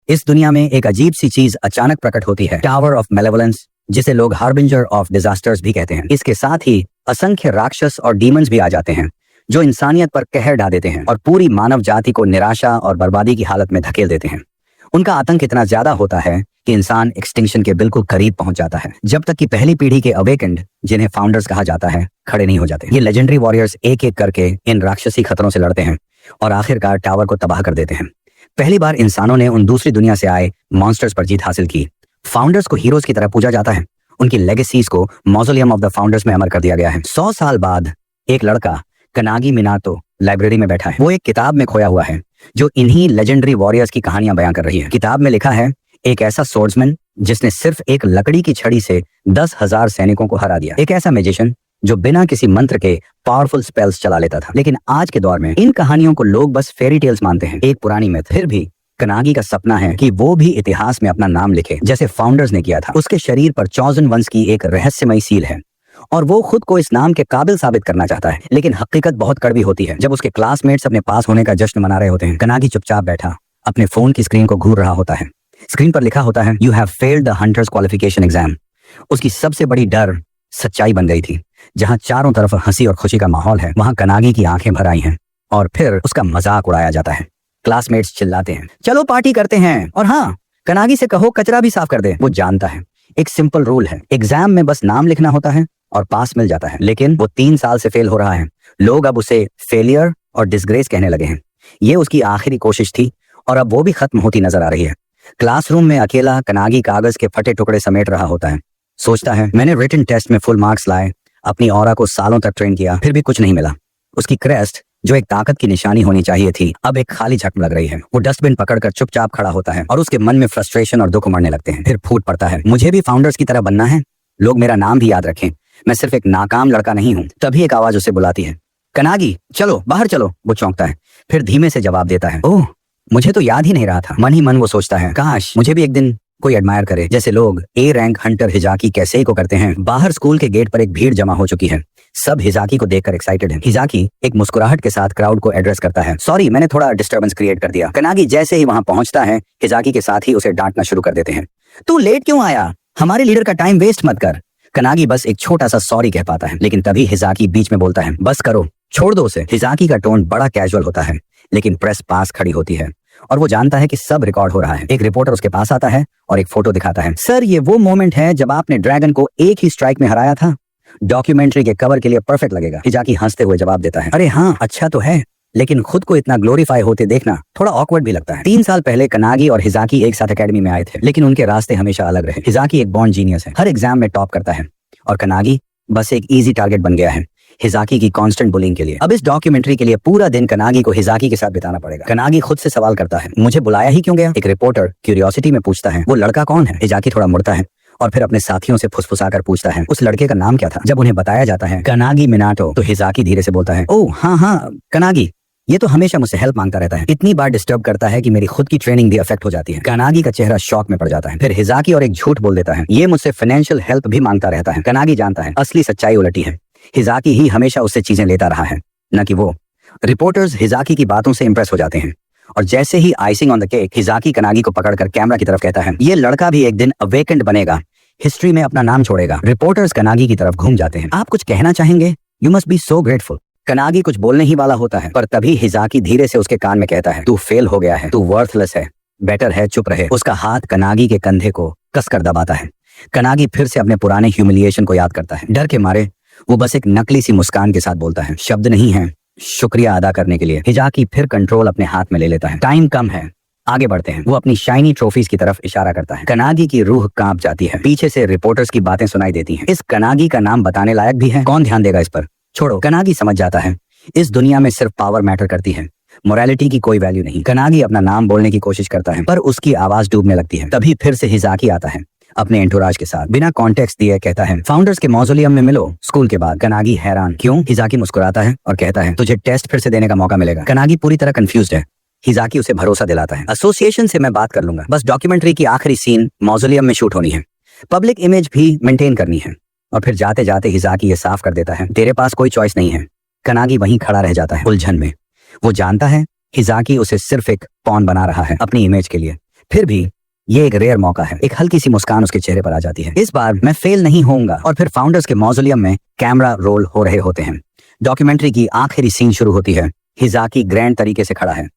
इस दुनिया में एक अजीब सी चीज अचानक प्रकट होती है, टावर ऑफ मेलेवोलेंस, जिसे लोग हार्बिंजर ऑफ डिजास्टर्स भी कहते हैं। इसके साथ ही असंख्य राक्षस और डीमंस भी आ जाते हैं जो इंसानियत पर कहर ढा देते हैं और पूरी मानव जाति को निराशा और बर्बादी की हालत में धकेल देते हैं। उनका आतंक इतना ज्यादा होता है कि इंसान एक्सटिंक्शन के बिल्कुल करीब पहुंच जाता है, जब तक कि पहली पीढ़ी के अवेकेंड, जिन्हें फाउंडर्स कहा जाता है, खड़े नहीं हो जाते। ये लेजेंडरी वॉरियर्स एक एक करके इन राक्षसी खतरों से लड़ते हैं और आखिरकार टावर को तबाह कर देते हैं। पहली बार इंसानों ने उन दूसरी दुनिया से आए मॉन्स्टर्स पर जीत हासिल की। फाउंडर्स को हीरोज की तरह पूजा जाता है। उनकी लेगेसीज को मॉज़ोलियम ऑफ द फाउंडर्स में अमर कर दिया गया है। 100 साल बाद एक लड़का कनागी मिनातो लाइब्रेरी में बैठा है। वो एक किताब में खोया हुआ है जो इन्हीं लेजेंडरी वॉरियर्स की कहानियां बयां कर रही है। किताब में लिखा है, एक ऐसा सोर्ड्समैन जिसने सिर्फ एक लकड़ी की छड़ी से 10,000 सैनिकों को हरा दिया। एक ऐसा मैजिशियन जो बिना किसी मंत्र के पावरफुल स्पेल्स चला लेता था। लेकिन आज के दौर में इन कहानियों को लोग बस फेरी टेल्स मानते हैं, एक पुरानी मिथ। फिर भी कनागी का सपना है कि वो भी इतिहास में अपना नाम लिखे, जैसे फाउंडर्स ने किया था। उसके शरीर पर चॉजन वंश की एक रहस्यमयी सील है और वो खुद को इस नाम के काबिल साबित करना चाहता है। लेकिन हकीकत बहुत कड़वी होती है। जब उसके क्लासमेट्स अपने पास होने का जश्न मना रहे होते हैं, कनागी चुपचाप बैठा अपने फोन की स्क्रीन को घूर रहा होता है। स्क्रीन पर लिखा होता है, you have failed the hunters qualification exam. उसकी सबसे बड़ी डर सच्चाई बन गई थी। जहां चारों तरफ हंसी और खुशी का माहौल है, वहां कनागी की आंखें भर आई हैं और फिर उसका मजाक उड़ाया जाता है। क्लासमेट्स चिल्लाते हैं, चलो पार्टी करते हैं, और हाँ, कनागी से कहो कचरा भी साफ कर दे। वो जानता है एक सिंपल रूल है, एग्जाम में बस नाम लिखना होता है और पास मिल जाता है। लेकिन वो 3 साल से फेल हो रहा है। लोग अब उसे फेलियर और डिसग्रेस कहने लगे हैं। ये उसकी आखिरी कोशिश थी और अब वो भी खत्म होती नजर आ रही है। क्लासरूम में अकेला कनागी कागज के फटे टुकड़े समेट रहा होता है। सोचता है, मैंने रिटन टेस्ट में फुल मार्क्स लाए, अपनी ऑरा को सालों तक ट्रेन किया, फिर भी कुछ नहीं मिला। उसकी क्रेस्ट, जो एक ताकत की निशानी होनी चाहिए थी, अब एक खाली झक लग रही है। वो डस्टबिन पकड़कर चुपचाप खड़ा होता है और उसके मन में फ्रस्ट्रेशन और दुख उमड़ने लगते हैं। फिर फूट पड़ता है, मुझे भी फाउंडर्स की तरह बनना है, लोग मेरा नाम भी याद रखें, मैं सिर्फ एक नाकाम लड़का नहीं हूँ। तभी एक आवाज उसे बुलाती है, कनागी चलो बाहर चलो। वो चौंकता है, फिर धीमे से जवाब देता है, ओह मुझे तो याद ही नहीं रहा था। मन ही मन वो सोचता है, काश मुझे भी एक दिन कोई एडमायर करे, जैसे लोग ए रैंक हंटर हिजाकी कैसे को करते हैं। बाहर स्कूल के गेट पर एक भीड़ जमा हो चुकी है। सब हिजाकी को देखकर एक्साइटेड है। हिजाकी एक मुस्कुराहट के साथ क्राउड को एड्रेस करता है, सॉरी मैंने थोड़ा डिस्टर्बेंस क्रिएट कर दिया। कनागी जैसे ही वहां पहुंचता है, हिजाकी के साथ ही उसे डांटना शुरू कर देते हैं, तू लेट क्यों आया, हमारे लीडर का टाइम वेस्ट मत कर। कनागी बस एक छोटा सा सॉरी कह पाता है, लेकिन तभी हिजाकी बीच में बोलता है, बस करो, छोड़ दो उसे। हिजाकी का टोन बड़ा कैजुअल होता है, लेकिन प्रेस पास खड़ी होती है और वो जानता है कि सब रिकॉर्ड हो रहा है। एक रिपोर्टर उसके पास आता है और एक फोटो दिखाता है, सर ये वो मोमेंट है जब आपने ड्रैगन को एक ही स्ट्राइक में हराया था, डॉक्यूमेंट्री के कवर के लिए परफेक्ट लगेगा। हिजाकी हंसते हुए जवाब देता है, अरे हाँ अच्छा तो है, लेकिन खुद को इतना ग्लोरीफाई होते देखना थोड़ा ऑकवर्ड भी लगता है। 3 साल पहले कनागी और हिजाकी एक साथ एकेडमी में आए थे, लेकिन उनके रास्ते हमेशा अलग रहे। हिजाकी एक बॉर्न जीनियस है, हर एग्जाम में टॉप करता है, और कनागी बस एक इजी टारगेट बन गया है हिजाकी की कांस्टेंट बुलिंग के लिए। अब इस डॉक्यूमेंट्री के लिए पूरा दिन कनागी को हिजाकी के साथ बिताना पड़ेगा। कनागी खुद से सवाल करता है, मुझे बुलाया ही क्यों गया? एक रिपोर्टर क्यूरियोसिटी में पूछता है, वो लड़का कौन है? हिजाकी थोड़ा मुड़ता है और फिर अपने साथियों से फुसफुसाकर पूछता है, उस लड़के का नाम क्या था? जब उन्हें बताया जाता है कनागी मिनाटो, तो हिजाकी धीरे से बोलता है, ओह हाँ कनागी, ये तो हमेशा मुझसे हेल्प मांगता रहता है, इतनी बार डिस्टर्ब करता है कि मेरी खुद की ट्रेनिंग भी अफेक्ट हो जाती है। कनागी का चेहरा शॉक में पड़ जाता है। फिर हिजाकी और एक झूठ बोल देता है, ये मुझसे फाइनेंशियल हेल्प भी मांगता रहता है। कनागी जानता है असली सच्चाई उलटी है, हिजाकी ही हमेशा उससे चीजें लेता रहा है, न कि वो। रिपोर्टर्स हिजाकी की बातों से इंप्रेस हो जाते हैं और जैसे ही आइसिंग ऑन द केक, हिजाकी कनागी को पकड़कर कैमरा की तरफ कहता है, ये लड़का भी एक दिन अवेकेंड बनेगा, हिस्ट्री में अपना नाम छोड़ेगा। रिपोर्टर्स कनागी की तरफ घूम जाते हैं, आप कुछ कहना चाहेंगे? You must be so grateful. Kanagi कुछ बोलने ही वाला होता है, पर तभी हिजाकी धीरे से उसके कान में कहता है, तू फेल हो गया है, तू वर्थलेस है, बेटर है चुप रहे। उसका हाथ कनागी के कंधे को कसकर दबाता है। कनागी फिर से अपने पुराने ह्यूमिलिएशन को याद करता है। डर के मारे वो बस एक नकली सी मुस्कान के साथ बोलता है, शब्द नहीं है शुक्रिया अदा करने के लिए। हिजाकी फिर कंट्रोल अपने हाथ में ले लेता है, टाइम कम है, आगे बढ़ते हैं। वो अपनी शाइनी ट्रॉफीज की तरफ इशारा करता है। कनागी की रूह कांप जाती है। पीछे से रिपोर्टर्स की बातें सुनाई देती हैं, इस कनागी का नाम बताने लायक भी है, कौन ध्यान देगा इस पर, छोड़ो। कनागी समझ जाता है इस दुनिया में सिर्फ पावर मैटर करती है, मोरालिटी की कोई वैल्यू नहीं। कनागी अपना नाम बोलने की कोशिश करता है, पर उसकी आवाज डूबने लगती है। तभी फिर से हिजाकी आता है अपने एंटोराज के साथ, बिना कॉन्टेक्स्ट दिए कहता है, फाउंडर्स के मौजोलियम में मिलो स्कूल के बाद। कनागी हैरान, क्यों? हिजाकी मुस्कुराता है और कहता है, तुझे टेस्ट फिर से देने का मौका मिलेगा। कनागी पूरी तरह कंफ्यूज्ड है। हिजाकी उसे भरोसा दिलाता है, एसोसिएशन से मैं बात कर लूंगा, बस डॉक्यूमेंट्री की आखिरी सीन मौजोलियम में शूट होनी है, पब्लिक इमेज भी मेंटेन करनी है। और फिर जाते जाते हिजाकी ये साफ कर देता है, तेरे पास कोई चॉइस नहीं है। कनागी वहीं खड़ा रह जाता है उलझन में। वो जानता है हिजाकी उसे सिर्फ एक पॉन बना रहा है अपनी इमेज के लिए, फिर भी ये एक रेयर मौका है। एक हल्की सी मुस्कान उसके चेहरे पर आ जाती है। इस बार मैं फेल नहीं होऊंगा। और फिर फाउंडर्स के मौजोलियम में कैमरा रोल हो रहे होते हैं। डॉक्यूमेंट्री की आखिरी सीन शुरू होती है। हिजाकी ग्रैंड तरीके से खड़ा है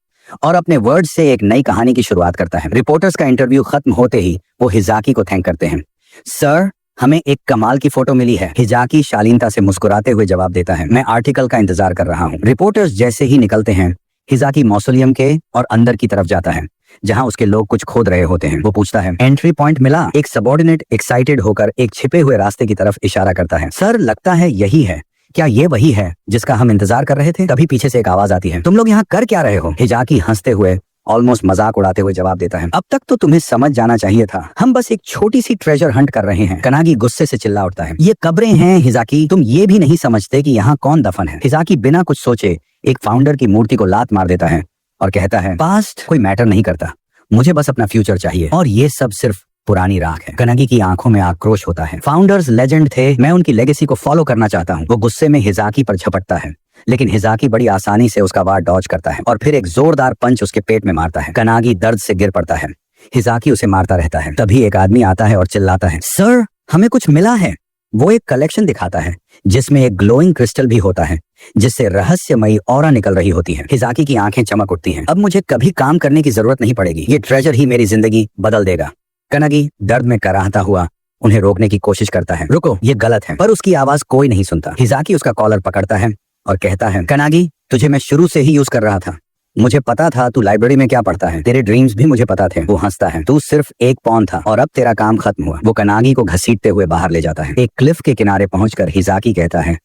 और अपने वर्ड से एक नई कहानी की शुरुआत करता है। रिपोर्टर्स का इंटरव्यू खत्म होते ही वो हिजाकी को थैंक करते हैं। सर, हमें एक कमाल की फोटो मिली है। हिजाकी शालीनता से मुस्कुराते हुए जवाब देता है, मैं आर्टिकल का इंतजार कर रहा हूँ। रिपोर्टर्स जैसे ही निकलते हैं, हिजाकी मौसोलियम के और अंदर की तरफ जाता है जहां उसके लोग कुछ खोद रहे होते हैं। वो पूछता है, एंट्री पॉइंट मिला? एक सबऑर्डिनेट एक्साइटेड होकर एक छिपे हुए रास्ते की तरफ इशारा करता है। सर, लगता है यही है। क्या ये वही है जिसका हम इंतजार कर रहे थे? तभी पीछे से एक आवाज आती है, तुम लोग यहाँ कर क्या रहे हो? हिजाकी हंसते हुए ऑलमोस्ट मजाक उड़ाते हुए जवाब देता है, अब तक तो तुम्हें समझ जाना चाहिए था, हम बस एक छोटी सी ट्रेजर हंट कर रहे हैं। कनागी गुस्से से चिल्ला उठता है, ये कब्रें हैं हिजाकी, तुम ये भी नहीं समझते कि यहाँ कौन दफन है? हिजाकी बिना कुछ सोचे एक फाउंडर की मूर्ति को लात मार देता है और कहता है, पास्ट कोई मैटर नहीं करता, मुझे बस अपना फ्यूचर चाहिए और ये सब सिर्फ पुरानी राख है। कनागी की आंखों में आक्रोश होता है। फाउंडर्स लेजेंड थे, मैं उनकी लेगेसी को फॉलो करना चाहता हूँ। वो गुस्से में हिजाकी पर झपटता है, लेकिन हिजाकी बड़ी आसानी से उसका वार डॉज करता है और फिर एक जोरदार पंच उसके पेट में मारता है। कनागी दर्द से गिर पड़ता है। हिजाकी उसे मारता रहता है। तभी एक आदमी आता है और चिल्लाता है, सर, हमें कुछ मिला है। वो एक कलेक्शन दिखाता है जिसमें एक ग्लोइंग क्रिस्टल भी होता है जिससे रहस्यमयी ऑरा निकल रही होती है। हिजाकी की आंखें चमक उठती हैं। अब मुझे कभी काम करने की जरूरत नहीं पड़ेगी, ये ट्रेजर ही मेरी जिंदगी बदल देगा। कनागी दर्द में कराहता हुआ उन्हें रोकने की कोशिश करता है, रुको, ये गलत है, पर उसकी आवाज कोई नहीं सुनता। हिजाकी उसका कॉलर पकड़ता है और कहता है, कनागी, तुझे मैं शुरू से ही यूज कर रहा था, मुझे पता था तू लाइब्रेरी में क्या पढ़ता है, तेरे ड्रीम्स भी मुझे पता थे। वो हंसता है, तू सिर्फ एक पॉन था और अब तेरा काम खत्म हुआ। वो कनागी को घसीटते हुए बाहर ले जाता है। एक क्लिफ के किनारे पहुंचकर हिजाकी कहता है,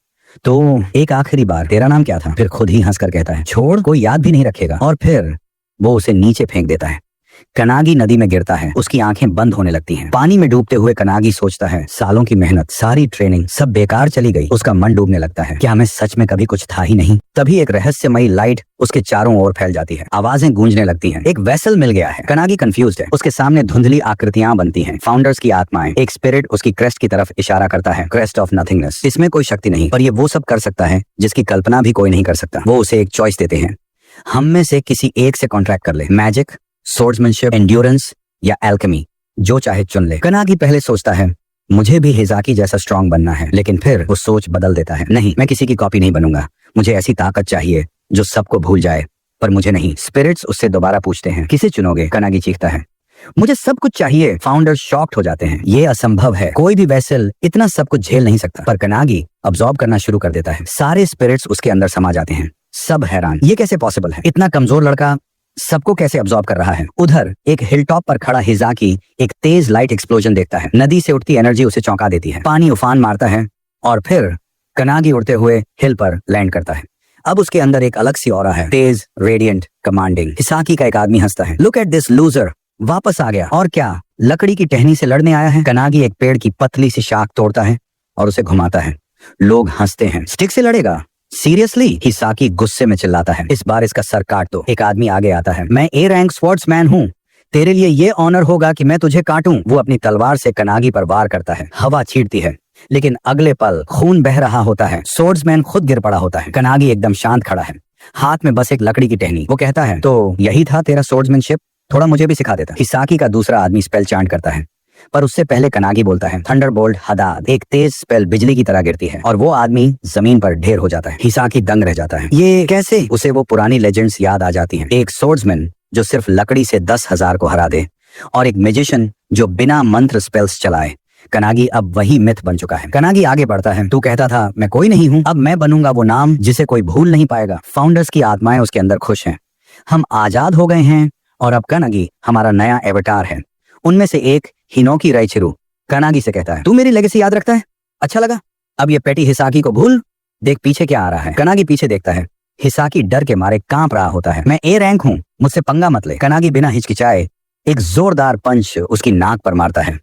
तो एक आखिरी बार, तेरा नाम क्या था? फिर खुद ही हंसकर कहता है, छोड़, कोई याद भी नहीं रखेगा। और फिर वो उसे नीचे फेंक देता है। कनागी नदी में गिरता है, उसकी आंखें बंद होने लगती हैं। पानी में डूबते हुए कनागी सोचता है, सालों की मेहनत, सारी ट्रेनिंग सब बेकार चली गई। उसका मन डूबने लगता है, क्या मैं सच में कभी कुछ था ही नहीं? तभी एक रहस्यमयी लाइट उसके चारों ओर फैल जाती है। आवाजें गूंजने लगती हैं। एक वेसल मिल गया है। कनागी कंफ्यूज्ड है। उसके सामने धुंधली आकृतियां बनती हैं, फाउंडर्स की आत्माएं। एक स्पिरिट उसकी क्रेस्ट की तरफ इशारा करता है, क्रेस्ट ऑफ नथिंगनेस। इसमें कोई शक्ति नहीं, पर ये वो सब कर सकता है जिसकी कल्पना भी कोई नहीं कर सकता। वो उसे एक चॉइस देते हैं, हम में से किसी एक से कॉन्ट्रैक्ट कर ले, मैजिक, स्वॉर्ड्समैनशिप, एंड्योरेंस या एल्केमी, जो चाहे चुन ले। कनागी पहले सोचता है, मुझे भी हिजाकी जैसा स्ट्रांग बनना है, लेकिन फिर वो सोच बदल देता है, नहीं, मैं किसी की कॉपी नहीं बनूंगा, मुझे ऐसी ताकत चाहिए जो सबको भूल जाए, पर मुझे नहीं। स्पिरिट्स उससे दोबारा पूछते हैं, किसे चुनोगे? कनागी चीखता है, मुझे सब कुछ चाहिए। फाउंडर्स शॉक्ड हो जाते हैं, ये असंभव है, कोई भी वेसल इतना सब कुछ झेल नहीं सकता। पर कनागी अब्सॉर्ब करना शुरू कर देता है। सारे स्पिरिट्स उसके अंदर समा जाते हैं। सब हैरान, ये कैसे पॉसिबल है? इतना कमजोर लड़का सबको कैसे अब्सॉर्ब कर रहा है? उधर एक हिलटॉप पर खड़ा हिजाकी एक तेज लाइट एक्सप्लोजन देखता है। नदी से उठती एनर्जी उसे चौंका देती है। पानी उफान मारता है और फिर कनागी उड़ते हुए हिल पर लैंड करता है। अब उसके अंदर एक अलग सी ऑरा है, तेज, रेडिएंट, कमांडिंग। हिजाकी का एक आदमी हंसता है, लुक एट दिस लूजर, वापस आ गया। और क्या, लकड़ी की टहनी से लड़ने आया है? कनागी एक पेड़ की पतली सी शाख तोड़ता है और उसे घुमाता है। लोग हंसते हैं, स्टिक से लड़ेगा? सीरियसली? हिजाकी गुस्से में चिल्लाता है, इस बार इसका सर काट दो। एक आदमी आगे आता है, मैं ए रैंक स्वॉर्ड्समैन हूँ, तेरे लिए ये ऑनर होगा कि मैं तुझे काटूं। वो अपनी तलवार से कनागी पर वार करता है। हवा छींटती है, लेकिन अगले पल खून बह रहा होता है। स्वॉर्ड्समैन खुद गिर पड़ा होता है। कनागी एकदम शांत खड़ा है, हाथ में बस एक लकड़ी की टहनी। वो कहता है, तो यही था तेरा स्वॉर्ड्समैनशिप, थोड़ा मुझे भी सिखा देता। हिजाकी का दूसरा आदमी स्पेल चांट करता है, पर उससे पहले कनागी बोलता है, थंडरबोल्ट हदाद। एक तेज स्पेल बिजली की तरह गिरती है और वो आदमी जमीन पर ढेर हो जाता है। हिजाकी दंग रह जाता है, ये कैसे? उसे वो पुरानी लेजेंड्स याद आ जाती हैं। एक स्वॉर्ड्समैन जो सिर्फ लकड़ी से 10,000 को हरा दे और एक मैजिशियन जो बिना मंत्र स्पेल्स चलाए। कनागी अब वही मिथ बन चुका है। कनागी आगे बढ़ता है, तू कहता था मैं कोई नहीं हूँ, अब मैं बनूंगा वो नाम जिसे कोई भूल नहीं पाएगा। फाउंडर्स की आत्माएं उसके अंदर खुश हैं, हम आजाद हो गए हैं और अब कनागी हमारा नया एवटार है। उनमें से एक हिनोकी राइचिरू कनागी से कहता है, तू मेरी लेगेसी याद रखता है? अच्छा लगा, अब ये पेटी हिजाकी को भूल, देख पीछे क्या आ रहा है। कनागी पीछे देखता है, हिजाकी डर के मारे कांप रहा होता है। मैं ए रैंक हूँ, मुझसे पंगा मत ले। कनागी बिना हिचकिचाए एक जोरदार पंच उसकी नाक पर मारता है।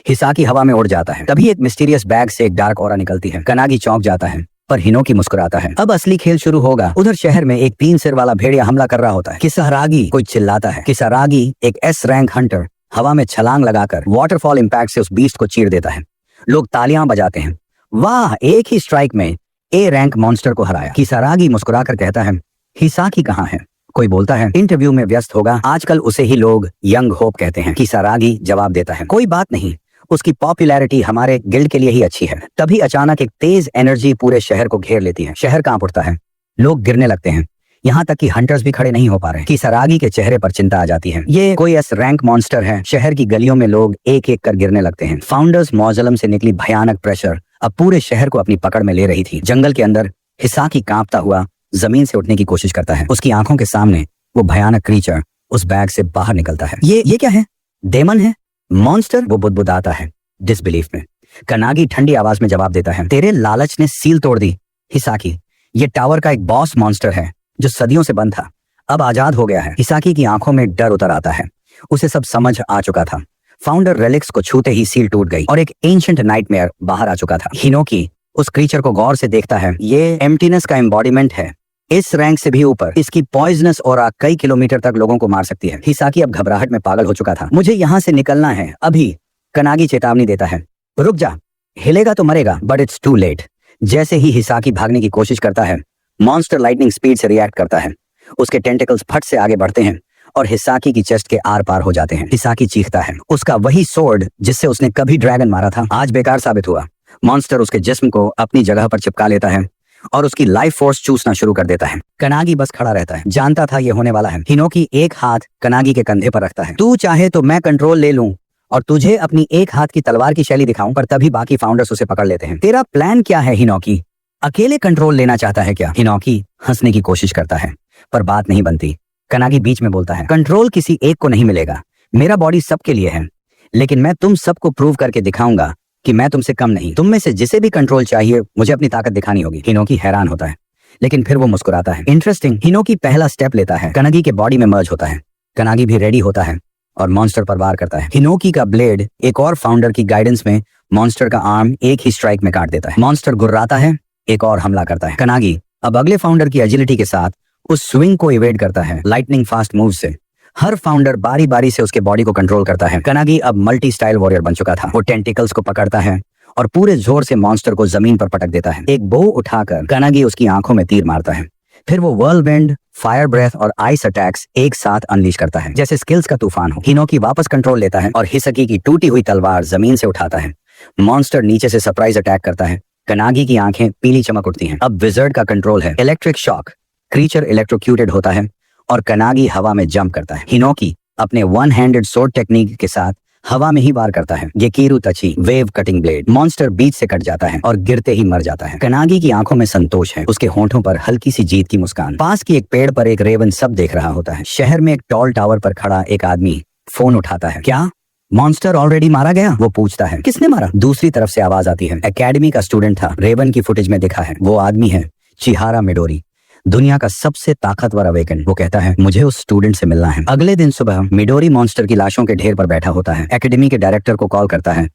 हिजाकी हवा में उड़ जाता है। तभी एक मिस्टीरियस बैग से एक डार्क ऑरा निकलती है। कनागी चौंक जाता है, पर हिनोकी मुस्कुराता है। अब असली खेल शुरू होगा। उधर शहर में एक 3 सिर वाला भेड़िया हमला कर रहा होता है। किसारागी कोई चिल्लाता है। किसारागी एक एस रैंक हंटर हवा में छलांग लगाकर वाटरफॉल इंपैक्ट से उस बीस्ट को चीर देता है। लोग तालियां बजाते हैं, वाह, एक ही स्ट्राइक में ए रैंक मॉन्स्टर को हराया। किसारागी मुस्कुराकर कहता है, हिजाकी कहाँ है? कोई बोलता है इंटरव्यू में व्यस्त होगा, आजकल उसे ही लोग यंग होप कहते हैं। किसारागी जवाब देता है कोई बात नहीं, उसकी पॉपुलैरिटी हमारे गिल्ड के लिए ही अच्छी है। तभी अचानक एक तेज एनर्जी पूरे शहर को घेर लेती है। शहर कांप उठता है, लोग गिरने लगते हैं, यहाँ तक कि हंटर्स भी खड़े नहीं हो पा रहे। किसारागी के चेहरे पर चिंता आ जाती है, ये कोई एस रैंक मॉन्स्टर है। शहर की गलियों में लोग एक एक कर गिरने लगते हैं। फाउंडर्स मौजलम से निकली भयानक प्रेशर अब पूरे शहर को अपनी पकड़ में ले रही थी। जंगल के अंदर हिसाकी कांपता हुआ जमीन से उठने की कोशिश करता है। उसकी आंखों के सामने वो भयानक क्रीचर उस बैग से बाहर निकलता है। ये क्या है? डेमन है? मॉन्स्टर? वो बुदबुदाता है डिसबिलीफ में। कनागी ठंडी आवाज में जवाब देता है तेरे लालच ने सील तोड़ दी हिसाकी। ये टावर का एक बॉस मॉन्स्टर है जो सदियों से बंद था, अब आजाद हो गया है। हिसाकी की आंखों में डर उतर आता है, उसे सब समझ आ चुका था। फाउंडर रेलिक्स को छूते ही सील टूट गई और एक एंशिएंट नाइटमेयर बाहर आ चुका था। हिनोकी उस क्रीचर को गौर से देखता है, ये एम्प्टीनेस का एम्बॉडीमेंट है, इस रैंक से भी ऊपर। इसकी पॉइजनस ऑरा कई किलोमीटर तक लोगों को मार सकती है। हिसाकी अब घबराहट में पागल हो चुका था। मुझे यहाँ से निकलना है अभी। कनागी चेतावनी देता है रुक जा, हिलेगा तो मरेगा, बट इट्स टू लेट। जैसे ही हिसाकी भागने की कोशिश करता है, मॉन्स्टर लाइटनिंग स्पीड से रिएक्ट करता है। उसके टेंटिकल्स फट से आगे बढ़ते हैं और हिसाकी की चेस्ट के आर पार हो जाते हैं। हिसाकी चीखता है, उसका वही सोर्ड जिससे उसने कभी ड्रैगन मारा था आज बेकार साबित हुआ। मॉन्स्टर उसके जिस्म को अपनी जगह पर चिपका लेता है और उसकी लाइफ फोर्स चूसना शुरू कर देता है। कनागी बस खड़ा रहता है, जानता था ये होने वाला है। हिनोकी एक हाथ कनागी के कंधे पर रखता है। तू चाहे तो मैं कंट्रोल ले लूं और तुझे अपनी एक हाथ की तलवार की शैली दिखाऊं, पर तभी बाकी फाउंडर्स उसे पकड़ लेते हैं। तेरा प्लान क्या है हिनोकी? अकेले कंट्रोल लेना चाहता है क्या? हिनोकी हंसने की कोशिश करता है पर बात नहीं बनती। कनागी बीच में बोलता है कंट्रोल किसी एक को नहीं मिलेगा, मेरा बॉडी सबके लिए है, लेकिन मैं तुम सबको प्रूव करके दिखाऊंगा कि मैं तुमसे कम नहीं। तुम में से जिसे भी कंट्रोल चाहिए मुझे अपनी ताकत दिखानी होगी। हिनोकी हैरान होता है लेकिन फिर वो मुस्कुराता है। इंटरेस्टिंग। हिनोकी पहला स्टेप लेता है, कनागी के बॉडी में मर्ज होता है। कनागी भी रेडी होता है और मॉन्स्टर पर वार करता है। हिनोकी का ब्लेड एक और फाउंडर की गाइडेंस में मॉन्स्टर का आर्म एक ही स्ट्राइक में काट देता है। मॉन्स्टर गुर्राता है, एक और हमला करता है। कनागी अब अगले फाउंडर की एजिलिटी के साथ उस स्विंग को इवेड करता है लाइटनिंग फास्ट मूव से। हर फाउंडर बारी बारी से उसके बॉडी को कंट्रोल करता है। कनागी अब मल्टी स्टाइल वॉरियर बन चुका था। वो टेंटिकल्स को पकड़ता है और पूरे जोर से मॉन्स्टर को जमीन पर पटक देता है। एक बो उठाकर कनागी उसकी आंखों में तीर मारता है। फिर वो व्हर्लविंड, फायर ब्रेथ और आइस अटैक्स एक साथ अनलीश करता है जैसे स्किल्स का तूफान हो। हिनोकी वापस कंट्रोल लेता है और हिसकी की टूटी हुई तलवार जमीन से उठाता है। मॉन्स्टर नीचे से सरप्राइज अटैक करता है। कनागी की आंखें पीली चमक उठती हैं। अब विजर्ड का कंट्रोल है। इलेक्ट्रिक शॉक, क्रीचर इलेक्ट्रोक्यूटेड होता है और कनागी हवा में जंप करता है। हिनोकी अपने वन हैंडेड सोर्ड टेक्निक के साथ हवा में ही वार करता है। गेकीरू तची वेव कटिंग ब्लेड। मॉन्स्टर बीच से कट जाता है और गिरते ही मर जाता है। कनागी की आंखों में संतोष है, उसके होंठों पर हल्की सी जीत की मुस्कान। पास की एक पेड़ पर एक रेवन सब देख रहा होता है। शहर में एक टॉल टावर पर खड़ा एक आदमी फोन उठाता है। क्या मॉन्स्टर ऑलरेडी मारा गया? वो पूछता है। किसने मारा? दूसरी तरफ से आवाज आती है। एकेडमी का स्टूडेंट था, रेवन की फुटेज में दिखा है। वो आदमी है चिहारा मिडोरी, दुनिया का सबसे ताकतवर अवेकन। वो कहता है मुझे उस स्टूडेंट से मिलना है। अगले दिन सुबह मिडोरी मॉन्स्टर की लाशों के ढेर पर बैठा होता है। एकेडमी के डायरेक्टर को कॉल करता है,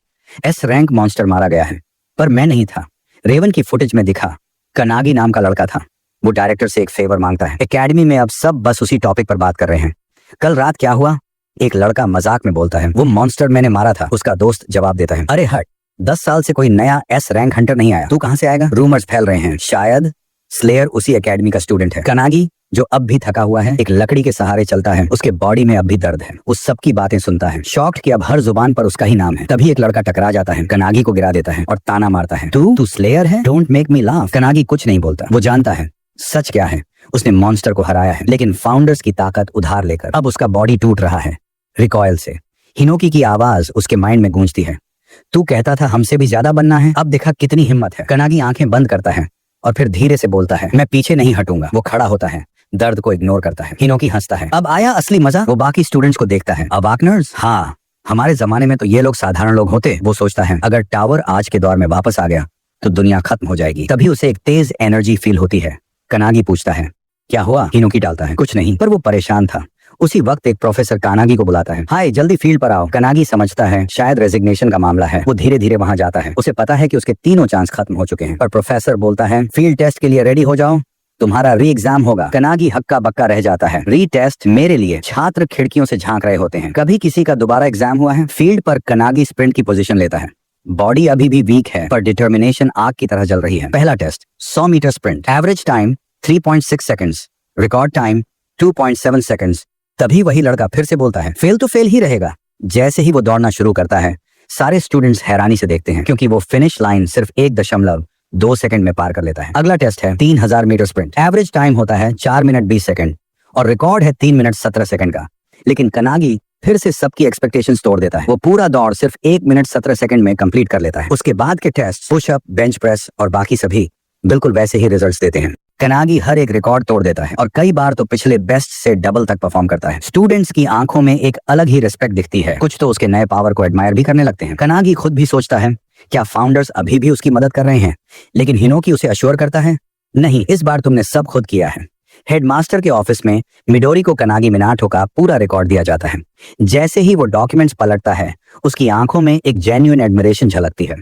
एस रैंक मॉन्स्टर मारा गया है, पर मैं नहीं था। रेवन की फुटेज में दिखा कनागी नाम का लड़का था। वो डायरेक्टर से एक फेवर मांगता है। एकेडमी में अब सब बस उसी टॉपिक पर बात कर रहे हैं। कल रात क्या हुआ? एक लड़का मजाक में बोलता है। वो मॉन्स्टर मैंने मारा था। उसका दोस्त जवाब देता है, अरे हट, 10 साल से कोई नया एस रैंक हंटर नहीं आया, तू कहां से आएगा? रूमर्स फैल रहे हैं, शायद स्लेयर उसी एकेडमी का स्टूडेंट है। कनागी जो अब भी थका हुआ है, एक लकड़ी के सहारे चलता है। उसके बॉडी में अब भी दर्द है। उस सबकी बातें सुनता है, शॉक्ड कि अब हर जुबान पर उसका ही नाम है। तभी एक लड़का टकरा जाता है, कनागी को गिरा देता है और ताना मारता है, तू स्लेयर है? Don't make me laugh. Kanagi कुछ नहीं बोलता। वो जानता है सच क्या है। उसने मॉन्स्टर को हराया है, लेकिन फाउंडर्स की ताकत उधार लेकर। अब उसका बॉडी टूट रहा है रिकॉयल से। हिनोकी की आवाज उसके माइंड में गूंजती है, तू कहता था हमसे भी ज्यादा बनना है, अब देखा कितनी हिम्मत है। कनागी आंखें बंद करता है और फिर धीरे से बोलता है, मैं पीछे नहीं हटूंगा। वो खड़ा होता है, दर्द को इग्नोर करता है। हिनोकी हंसता है, अब आया असली मजा। वो बाकी स्टूडेंट्स को देखता है। अवाकनर्स? हाँ, हमारे जमाने में तो ये लोग साधारण लोग होते। वो सोचता है अगर टावर आज के दौर में वापस आ गया तो दुनिया खत्म हो जाएगी। तभी उसे एक तेज एनर्जी फील होती है। कनागी पूछता है, क्या हुआ? हिनोकी डालता है, कुछ नहीं, पर वो परेशान था। उसी वक्त एक प्रोफेसर कानागी को बुलाता है, हाय जल्दी फील्ड पर आओ। कनागी समझता है शायद रेजिग्नेशन का मामला है। वो धीरे धीरे वहां जाता है। उसे पता है कि उसके तीनों चांस खत्म हो चुके हैं, पर प्रोफेसर बोलता है फील्ड टेस्ट के लिए रेडी हो जाओ, तुम्हारा री एग्जाम होगा। कनागी हक्का बक्का रह जाता है। री टेस्ट मेरे लिए? छात्र खिड़कियों से झांक रहे होते हैं। कभी किसी का दोबारा एग्जाम हुआ है? फील्ड पर कनागी स्प्रिंट की पोजीशन लेता है। बॉडी अभी भी वीक है, पर डिटर्मिनेशन आग की तरह जल रही है। पहला test 100 metre sprint, average time 3.6 seconds, record time 2.7 seconds. तभी वही लड़का फिर से बोलता है, फेल तो फेल ही रहेगा। जैसे ही वो दौड़ना शुरू करता है, सारे स्टूडेंट्स हैरानी से देखते हैं, क्योंकि वो फिनिश लाइन सिर्फ 1.2 सेकंड में पार कर लेता है। अगला टेस्ट है 3000 मीटर स्प्रिंट। एवरेज टाइम होता है 4 मिनट 20 सेकंड और रिकॉर्ड है 3 मिनट 17 सेकंड का। लेकिन कनागी फिर से सबकी एक्सपेक्टेशंस तोड़ देता है। वो पूरा दौड़ सिर्फ 1 मिनट 17 सेकंड में कंप्लीट कर लेता है। उसके बाद के टेस्ट, पुशअप, बेंच प्रेस और बाकी सभी बिल्कुल वैसे ही रिजल्ट्स देते हैं। कनागी हर एक रिकॉर्ड तोड़ देता है और कई बार तो पिछले बेस्ट से डबल तक परफॉर्म करता है। स्टूडेंट्स की आंखों में एक अलग ही रिस्पेक्ट दिखती है। कुछ तो उसके नए पावर को एडमायर भी करने लगते हैं। कनागी खुद भी सोचता है, क्या फाउंडर्स अभी भी उसकी मदद कर रहे हैं? लेकिन हिनोकी उसे अश्योर करता है, नहीं, इस बार तुमने सब खुद किया है। हेडमास्टर के ऑफिस में मिडोरी को कनागी मिनाटो का पूरा रिकॉर्ड दिया जाता है। जैसे ही वो डॉक्यूमेंट्स पलटता है, उसकी आंखों में एक जेन्युइन एडमिरेशन झलकती है।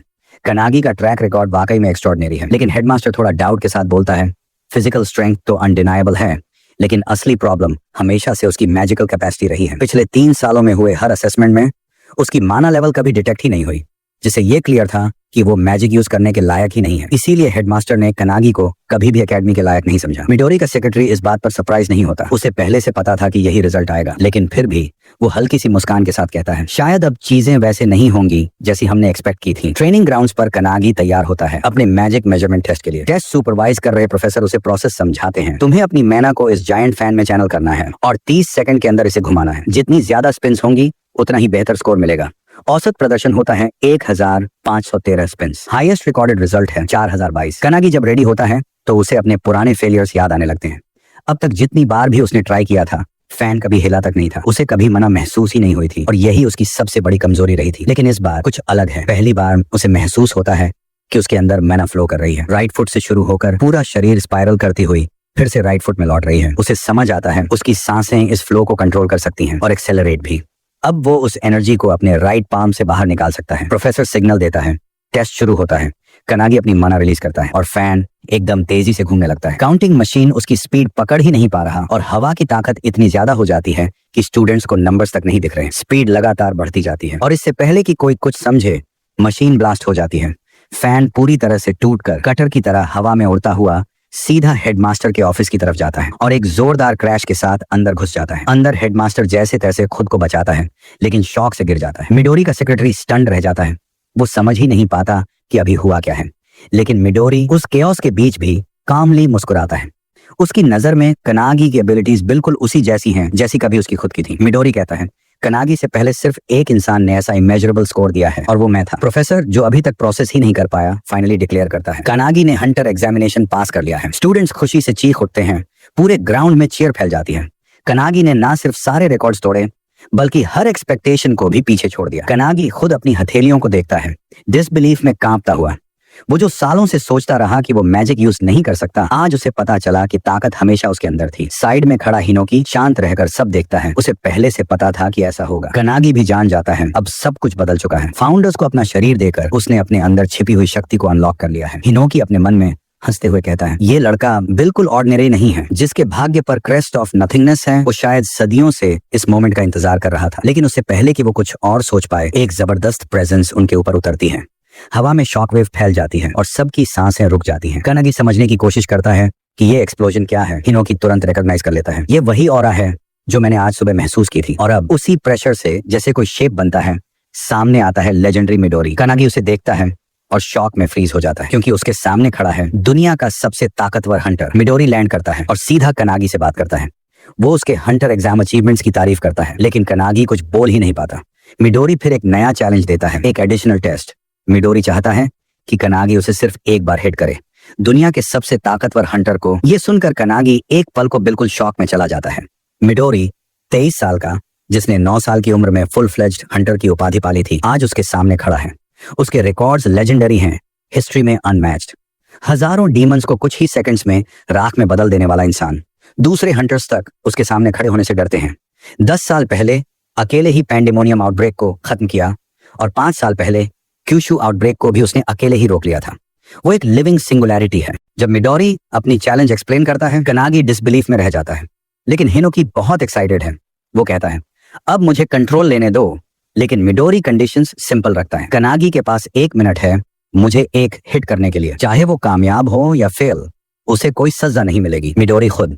कनागी का ट्रैक रिकॉर्ड वाकई में एक्स्ट्रॉर्डिनरी है। लेकिन हेडमास्टर थोड़ा डाउट के साथ बोलता है, फिजिकल स्ट्रेंथ तो अनडिनाइबल है, लेकिन असली प्रॉब्लम हमेशा से उसकी मैजिकल कैपेसिटी रही है। पिछले 3 सालों में हुए हर असेसमेंट में उसकी माना लेवल कभी डिटेक्ट ही नहीं हुई, जिससे ये क्लियर था कि वो मैजिक यूज करने के लायक ही नहीं है। इसीलिए हेडमास्टर ने कनागी को कभी भी एकेडमी के लायक नहीं समझा। मिडोरी का सेक्रेटरी इस बात पर सरप्राइज नहीं होता। उसे पहले से पता था कि यही रिजल्ट आएगा, लेकिन फिर भी वो हल्की सी मुस्कान के साथ कहता है, शायद अब चीजें वैसे नहीं होंगी जैसी हमने एक्सपेक्ट की थी। ट्रेनिंग ग्राउंड्स पर कनागी तैयार होता है अपने मैजिक मेजरमेंट टेस्ट के लिए। टेस्ट सुपरवाइज कर रहे प्रोफेसर उसे प्रोसेस समझाते हैं। तुम्हें अपनी मैना को इस जायंट फैन में चैनल करना है और 30 सेकंड के अंदर इसे घुमाना है। जितनी ज्यादा स्पिन्स होंगी उतना ही बेहतर स्कोर मिलेगा। औसत प्रदर्शन होता है 1513 स्पिन्स। हाईएस्ट रिकॉर्डेड रिजल्ट है 4022। कनागी जब रेडी होता है तो उसे अपने पुराने फेलियर्स याद आने लगते हैं। अब तक जितनी बार भी उसने ट्राई किया था, फैन कभी हिला तक नहीं था। उसे कभी मना महसूस ही नहीं हुई थी और यही उसकी सबसे बड़ी कमजोरी रही थी। लेकिन इस बार कुछ अलग है। पहली बार उसे महसूस होता है कि उसके अंदर मैना फ्लो कर रही है। राइट फुट से शुरू होकर पूरा शरीर स्पाइरल करती हुई फिर से राइट फुट में लौट रही है। उसे समझ आता है उसकी सांसें इस फ्लो को कंट्रोल कर सकती हैं और एक्सेलरेट भी। अब वो उस एनर्जी को अपने राइट पाम से बाहर निकाल सकता है। प्रोफेसर सिग्नल देता है, टेस्ट शुरू होता है। कनागी अपनी मना रिलीज करता है और फैन एकदम तेजी से घूमने लगता है। काउंटिंग मशीन उसकी स्पीड पकड़ ही नहीं पा रहा और हवा की ताकत इतनी ज्यादा हो जाती है कि स्टूडेंट्स को नंबर्स तक नहीं दिख रहे। स्पीड लगातार बढ़ती जाती है और इससे पहले कि कोई कुछ समझे, मशीन ब्लास्ट हो जाती है। फैन पूरी तरह से टूटकर कटर की तरह हवा में उड़ता हुआ सीधा हेडमास्टर के ऑफिस की तरफ जाता है और एक जोरदार क्रैश के साथ अंदर घुस जाता है। अंदर हेडमास्टर जैसे तैसे खुद को बचाता है, लेकिन शॉक से गिर जाता है। मिडोरी का सेक्रेटरी स्टन्ड रह जाता है। वो समझ ही नहीं पाता कि अभी हुआ क्या है। लेकिन मिडोरी उस केओस के बीच भी कामली मुस्कुराता है। उसकी नजर में कनागी की एबिलिटीज बिल्कुल उसी जैसी हैं जैसी कभी उसकी खुद की थी। मिडोरी कहता है, कनागी से पहले सिर्फ एक इंसान ने ऐसा इमेजरेबल स्कोर दिया है और वो मैं था। प्रोफेसर, जो अभी तक प्रोसेस ही नहीं कर पाया, फाइनली डिक्लेयर करता है, कनागी ने हंटर एग्जामिनेशन पास कर लिया है। स्टूडेंट्स खुशी से चीख उठते हैं। पूरे ग्राउंड में चीयर फैल जाती है। कनागी ने ना सिर्फ सारे रिकॉर्ड्स तोड़े, बल्कि हर एक्सपेक्टेशन को भी पीछे छोड़ दिया। कनागी खुद अपनी हथेलियों को देखता है, डिसबिलीफ में कांपता हुआ। वो जो सालों से सोचता रहा कि वो मैजिक यूज नहीं कर सकता, आज उसे पता चला कि ताकत हमेशा उसके अंदर थी। साइड में खड़ा हिनोकी शांत रहकर सब देखता है। उसे पहले से पता था कि ऐसा होगा। कनागी भी जान जाता है अब सब कुछ बदल चुका है। फाउंडर्स को अपना शरीर देकर उसने अपने अंदर छिपी हुई शक्ति को अनलॉक कर लिया है। हिनोकी अपने मन में हंसते हुए कहता है, ये लड़का बिल्कुल ऑर्डिनरी नहीं है। जिसके भाग्य पर क्रेस्ट ऑफ नथिंगनेस है, वो शायद सदियों से इस मोमेंट का इंतजार कर रहा था। लेकिन उससे पहले कि वो कुछ और सोच पाए, एक जबरदस्त प्रेजेंस उनके ऊपर उतरती है। हवा में शॉकवेव फैल जाती है और सबकी सांसें रुक जाती हैं। कनागी समझने की कोशिश करता है कि ये एक्सप्लोजन क्या है। हिनोकी तुरंत रिकॉग्नाइज कर लेता है, ये वही ऑरा है जो मैंने आज सुबह महसूस की थी। और अब उसी प्रेशर से जैसे कोई शेप बनता है, सामने आता है लेजेंडरी मिडोरी। कनागी उसे देखता है और शॉक में फ्रीज हो जाता है, क्योंकि उसके सामने खड़ा है दुनिया का सबसे ताकतवर हंटर। मिडोरी लैंड करता है और सीधा कनागी से बात करता है। वो उसके हंटर एग्जाम अचीवमेंट्स की तारीफ करता है, लेकिन कनागी कुछ बोल ही नहीं पाता। मिडोरी फिर एक नया चैलेंज देता है, एक एडिशनल टेस्ट। मिडोरी चाहता है कि कनागी उसे सिर्फ एक बार हिट करे, दुनिया के सबसे ताकतवर हंटर को। यह सुनकर कनागी एक पल को बिल्कुल शॉक में चला जाता है। मिडोरी 23 साल का, जिसने 9 साल की उम्र में फुल फ्लेज्ड हंटर की उपाधि पाली थी, आज उसके सामने खड़ा है। उसके रिकॉर्ड्स लेजेंडरी हैं, हिस्ट्री में अनमैच्ड। हजारों डीमंस को कुछ ही सेकंड्स में राख में बदल देने वाला इंसान। दूसरे हंटर्स तक उसके सामने खड़े होने से डरते हैं। 10 साल पहले अकेले ही पैंडेमोनियम आउटब्रेक को खत्म किया और 5 साल पहले क्यूशू आउटब्रेक को भी उसने अकेले ही रोक लिया था। वो एक लिविंग सिंगुलैरिटी है। जब मिडोरी अपनी चैलेंज एक्सप्लेन करता है, कनागी डिसबिलीफ में रह जाता है। लेकिन हिनोकी बहुत एक्साइटेड है। वो कहता है, अब मुझे कंट्रोल लेने दो। लेकिन मिडोरी कंडीशंस सिंपल रखता है। कनागी के पास 1 मिनट है मुझे एक हिट करने के लिए, चाहे वो कामयाब हो या फेल, उसे कोई सजा नहीं मिलेगी। मिडोरी खुद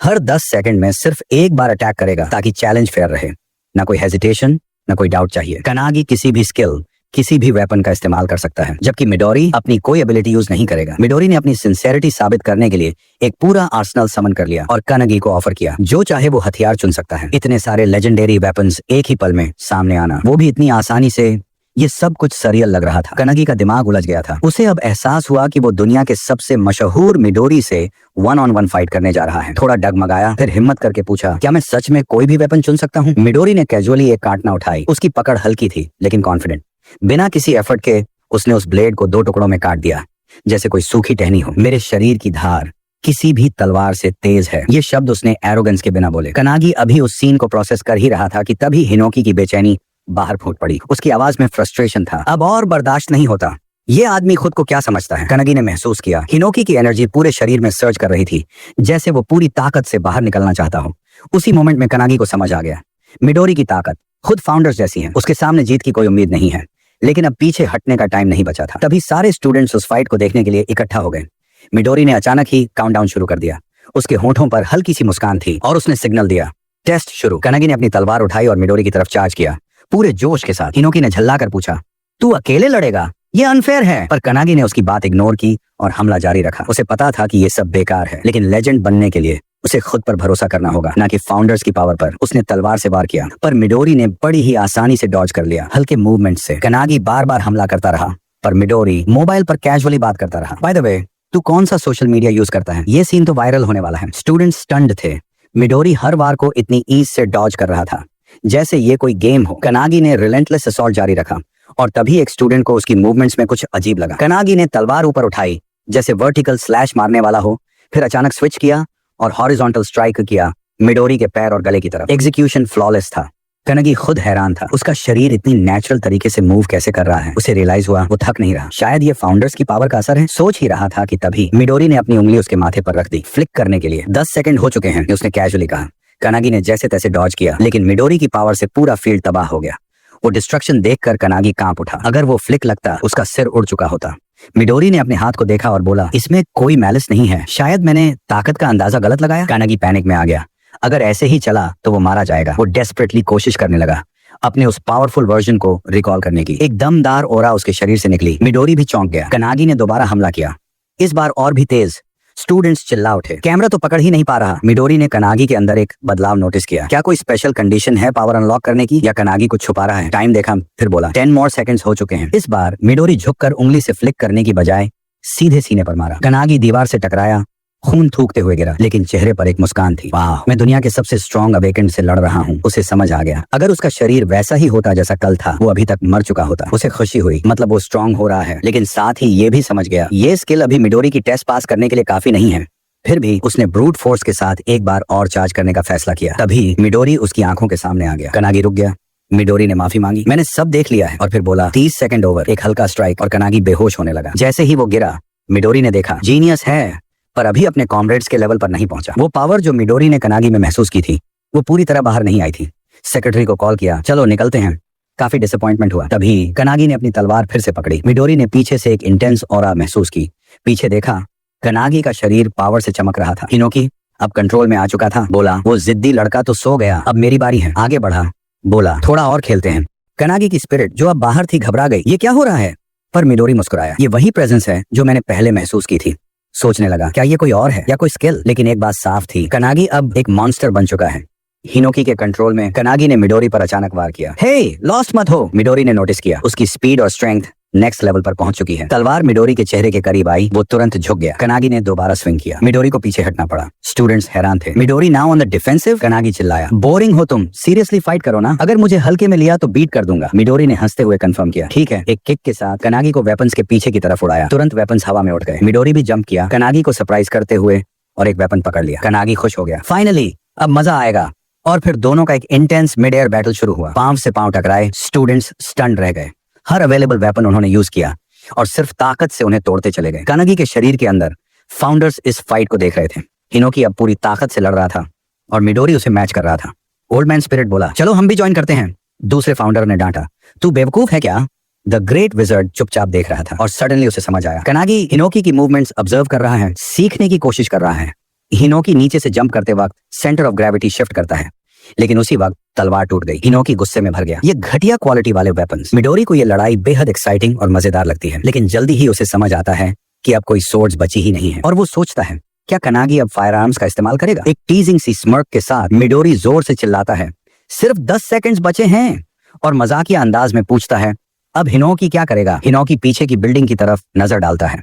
हर 10 सेकंड में सिर्फ एक बार अटैक करेगा ताकि चैलेंज फेयर रहे। ना कोई हेजिटेशन, ना कोई डाउट चाहिए। कनागी किसी भी स्किल, किसी भी वेपन का इस्तेमाल कर सकता है, जबकि मिडोरी अपनी कोई एबिलिटी यूज नहीं करेगा। मिडोरी ने अपनी सिंसेरिटी साबित करने के लिए एक पूरा आर्सेनल समन कर लिया और कनागी को ऑफर किया, जो चाहे वो हथियार चुन सकता है। इतने सारे लेजेंडरी वेपन्स एक ही पल में सामने आना, वो भी इतनी आसानी से, ये सब कुछ सरियल लग रहा था। कनागी का दिमाग उलझ गया था। उसे अब एहसास हुआ कि वो दुनिया के सबसे मशहूर मिडोरी से 1-on-1 फाइट करने जा रहा है। थोड़ा डगमगाया, फिर हिम्मत करके पूछा, क्या मैं सच में कोई भी वेपन चुन सकता हूँ? मिडोरी ने कैजुअली एक काटना उठाई। उसकी पकड़ हल्की थी लेकिन कॉन्फिडेंट। बिना किसी एफर्ट के उसने उस ब्लेड को 2 टुकड़ों में काट दिया, जैसे कोई सूखी टहनी हो। मेरे शरीर की धार किसी भी तलवार से तेज है। ये शब्द उसने एरोगेंस के बिना बोले। कनागी अभी उस सीन को प्रोसेस कर ही रहा था कि तभी हिनोकी की बेचैनी बाहर फूट पड़ी। उसकी आवाज में फ्रस्ट्रेशन था। अब और बर्दाश्त नहीं होता। ये आदमी खुद को क्या समझता है? कनागी ने महसूस किया हिनोकी की एनर्जी पूरे शरीर में सर्च कर रही थी, जैसे वो पूरी ताकत से बाहर निकलना चाहता हो। उसी मोमेंट में कनागी को समझ आ गया, मिडोरी की ताकत खुद फाउंडर्स जैसी है। उसके सामने जीत की कोई उम्मीद नहीं है, लेकिन अब पीछे हटने का टाइम नहीं बचा था। तभी सारे स्टूडेंट्स उस फाइट को देखने के लिए इकट्ठा हो गए। मिडोरी ने अचानक ही काउंटडाउन शुरू कर दिया। उसके होठों पर हल्की सी मुस्कान थी और उसने सिग्नल दिया, टेस्ट शुरू। कनागी ने अपनी तलवार उठाई और मिडोरी की तरफ चार्ज किया, पूरे जोश के साथ। हिनोकी ने झल्ला कर पूछा, तू अकेले लड़ेगा? ये अनफेयर है। पर कनागी ने उसकी बात इग्नोर की और हमला जारी रखा। उसे पता था कि ये सब बेकार है, लेकिन लेजेंड बनने के लिए उसे खुद पर भरोसा करना होगा, ना कि फाउंडर्स की पावर पर। उसने तलवार से वार किया, पर मिडोरी ने बड़ी ही आसानी से डॉज कर लिया, हल्के मूवमेंट से। कनागी बार बार हमला करता रहा, पर मिडोरी मोबाइल पर कैजुअली बात करता रहा। बाय द वे, तू कौन सा सोशल मीडिया यूज करता है? ये सीन तो वायरल होने वाला है। स्टूडेंट्स स्टन्ड थे। मिडोरी हर वार को इतनी ईज से डॉज कर रहा था जैसे ये कोई गेम हो। कनागी ने रिलेंटलेस असॉल्ट जारी रखा और तभी एक स्टूडेंट को उसकी मूवमेंट्स में कुछ अजीब लगा। कनागी ने तलवार ऊपर उठाई जैसे वर्टिकल स्लैश मारने वाला हो, फिर अचानक स्विच किया और हॉरिजॉन्टल स्ट्राइक किया मिडोरी के पैर और गले की तरफ। एग्जीक्यूशन फ्लॉलेस था। कनागी खुद हैरान था, उसका शरीर इतनी नेचुरल तरीके से मूव कैसे कर रहा है। उसे रियलाइज हुआ वो थक नहीं रहा। शायद ये फाउंडर्स की पावर का असर है। सोच ही रहा था कि तभी मिडोरी ने अपनी उंगली उसके माथे पर रख दी, फ्लिक करने के लिए। 10 सेकंड हो चुके हैं, उसने कैजुअली कहा। कनागी ने जैसे तैसे डॉज किया, लेकिन मिडोरी की पावर से पूरा फील्ड तबाह हो गया। वो डिस्ट्रक्शन देखकर कनागी कांप उठा। अगर वो फ्लिक लगता, उसका सिर उड़ चुका होता। मिडोरी ने अपने हाथ को देखा और बोला, इसमें कोई मैलिस नहीं है। शायद मैंने ताकत का अंदाजा गलत लगाया। कनागी पैनिक में आ गया। अगर ऐसे ही चला तो वो मारा जाएगा। वो डेस्परेटली कोशिश करने लगा अपने उस पावरफुल वर्जन को रिकॉल करने की। एक दमदार ओरा उसके शरीर से निकली। मिडोरी भी चौंक गया। कनागी ने दोबारा हमला किया, इस बार और भी तेज। स्टूडेंट्स चिल्ला उठे, कैमरा तो पकड़ ही नहीं पा रहा। मिडोरी ने कनागी के अंदर एक बदलाव नोटिस किया। क्या कोई स्पेशल कंडीशन है पावर अनलॉक करने की, या कनागी कुछ छुपा रहा है? टाइम देखा, फिर बोला, 10 मोर सेकंड्स हो चुके हैं। इस बार मिडोरी झुककर उंगली से फ्लिक करने की बजाय सीधे सीने पर मारा। कनागी दीवार से टकराया, खून थूकते हुए गिरा, लेकिन चेहरे पर एक मुस्कान थी। वाह, मैं दुनिया के सबसे स्ट्रॉन्ग अवेकेंड से लड़ रहा हूँ। उसे समझ आ गया, अगर उसका शरीर वैसा ही होता जैसा कल था, वो अभी तक मर चुका होता। उसे खुशी हुई, मतलब वो स्ट्रॉन्ग हो रहा है। लेकिन साथ ही ये भी समझ गया, ये स्किल अभी मिडोरी की टेस्ट पास करने के लिए काफी नहीं है। फिर भी उसने ब्रूट फोर्स के साथ एक बार और चार्ज करने का फैसला किया। तभी मिडोरी उसकी आंखों के सामने आ गया। कनागी रुक गया। मिडोरी ने माफी मांगी, मैंने सब देख लिया है। और फिर बोला, 30 सेकंड ओवर। एक हल्का स्ट्राइक और कनागी बेहोश होने लगा। जैसे ही वो गिरा, मिडोरी ने देखा, जीनियस है, पर अभी अपने कॉमरेड्स के लेवल पर नहीं पहुंचा। वो पावर जो मिडोरी ने कनागी में महसूस की थी, वो पूरी तरह बाहर नहीं आई थी। सेक्रेटरी को कॉल किया, चलो निकलते हैं। काफी डिसअपॉइंटमेंट हुआ। तभी कनागी ने अपनी तलवार फिर से पकड़ी। मिडोरी ने पीछे से एक इंटेंस ऑरा महसूस की। पीछे देखा, कनागी का शरीर पावर से चमक रहा था। हिनोकी अब कंट्रोल में आ चुका था। बोला, वो जिद्दी लड़का तो सो गया, अब मेरी बारी है। आगे बढ़ा, बोला, थोड़ा और खेलते हैं। कनागी की स्पिरिट जो अब बाहर थी घबरा गई। ये क्या हो रहा है? पर मिडोरी मुस्कुराया। ये वही प्रेजेंस है जो मैंने पहले महसूस की थी। सोचने लगा, क्या ये कोई और है या कोई स्किल? लेकिन एक बात साफ थी, कनागी अब एक मॉन्स्टर बन चुका है, हिनोकी के कंट्रोल में। कनागी ने मिडोरी पर अचानक वार किया। हे, लॉस्ट मत हो। मिडोरी ने नोटिस किया, उसकी स्पीड और स्ट्रेंथ नेक्स्ट लेवल पर पहुंच चुकी है। तलवार मिडोरी के चेहरे के करीब आई, वो तुरंत झुक गया। कनागी ने दोबारा स्विंग किया। मिडोरी को पीछे हटना पड़ा। स्टूडेंट्स हैरान थे। Midori now on the defensive. Kanagi चिल्लाया, बोरिंग हो तुम, सीरियसली फाइट करो ना। अगर मुझे हल्के में लिया तो बीट कर दूंगा। मिडोरी ने हंसते हुए कंफर्म किया, ठीक है। एक किक के साथ कनागी को वेपन्स के पीछे की तरफ उड़ाया। तुरंत वेपन्स हवा में उड़ गए। मिडोरी भी जंप किया, कनागी को सरप्राइज करते हुए, और एक वेपन पकड़ लिया। कनागी खुश हो गया, फाइनली अब मजा आएगा। और फिर दोनों का एक इंटेंस मिड एयर बैटल शुरू हुआ। पांव से पांव टकराए। स्टूडेंट्स स्टन्ड रह गए। हर अवेलेबल वेपन उन्होंने यूज किया और सिर्फ ताकत से उन्हें तोड़ते चले गए। कनागी के शरीर के अंदर फाउंडर्स इस फाइट को देख रहे थे। हिनोकी अब पूरी ताकत से लड़ रहा था और मिडोरी उसे मैच कर रहा था। ओल्ड मैन स्पिरिट बोला, चलो हम भी ज्वाइन करते हैं। दूसरे फाउंडर ने डांटा, तू बेवकूफ है क्या? द ग्रेट विजर्ड चुपचाप देख रहा था और सडनली उसे समझ आया। कनागी हिनोकी की मूवमेंट्स ऑब्जर्व कर रहा है, सीखने की कोशिश कर रहा है। हिनोकी नीचे से जंप करते वक्त सेंटर ऑफ ग्रेविटी शिफ्ट करता है, लेकिन उसी वक्त तलवार टूट गई। हिनोकी गुस्से में भर गया। ये घटिया क्वालिटी वाले वेपन्स। मिडोरी को ये लड़ाई बेहद एक्साइटिंग और मजेदार लगती है, लेकिन जल्दी ही उसे समझ आता है कि अब कोई सोर्ड्स बची ही नहीं है, और वो सोचता है क्या कनागी अब फायर आर्म्स का इस्तेमाल करेगा। एक टीजिंग सी स्मर्क के साथ मिडोरी जोर से चिल्लाता है, सिर्फ 10 सेकंड्स बचे हैं, और मजाकिया अंदाज में पूछता है अब हिनोकी क्या करेगा। हिनोकी पीछे की बिल्डिंग की तरफ नजर डालता है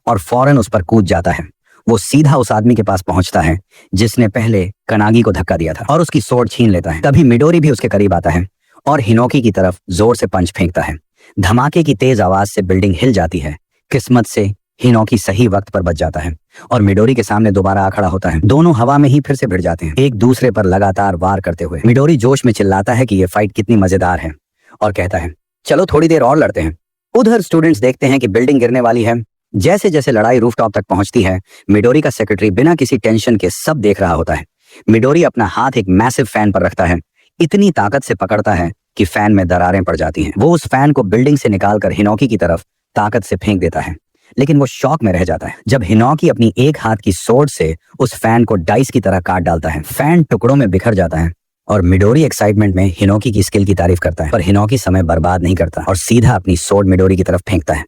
और फौरन उस पर कूद जाता है। वो सीधा उस आदमी के पास पहुंचता है जिसने पहले कनागी को धक्का दिया था, और उसकी सोर्ड छीन लेता है। तभी मिडोरी भी उसके करीब आता है और हिनोकी की तरफ जोर से पंच फेंकता है। धमाके की तेज आवाज से बिल्डिंग हिल जाती है। किस्मत से हिनोकी सही वक्त पर बच जाता है और मिडोरी के सामने दोबारा आ खड़ा होता है। दोनों हवा में ही फिर से भिड़ जाते हैं, एक दूसरे पर लगातार वार करते हुए। मिडोरी जोश में चिल्लाता है कि ये फाइट कितनी मजेदार है और कहता है चलो थोड़ी देर और लड़ते हैं। उधर स्टूडेंट्स देखते हैं कि बिल्डिंग गिरने वाली है। जैसे जैसे लड़ाई रूफटॉप तक पहुंचती है, मिडोरी का सेक्रेटरी बिना किसी टेंशन के सब देख रहा होता है। मिडोरी अपना हाथ एक मैसिव फैन पर रखता है, इतनी ताकत से पकड़ता है कि फैन में दरारें पड़ जाती हैं। वो उस फैन को बिल्डिंग से निकालकर हिनोकी की तरफ ताकत से फेंक देता है, लेकिन वो शॉक में रह जाता है जब हिनोकी अपनी एक हाथ की सोर्ड से उस फैन को डाइस की तरह काट डालता है। फैन टुकड़ों में बिखर जाता है और मिडोरी एक्साइटमेंट में हिनोकी की स्किल की तारीफ करता है, पर हिनोकी समय बर्बाद नहीं करता और सीधा अपनी सोर्ड मिडोरी की तरफ फेंकता है।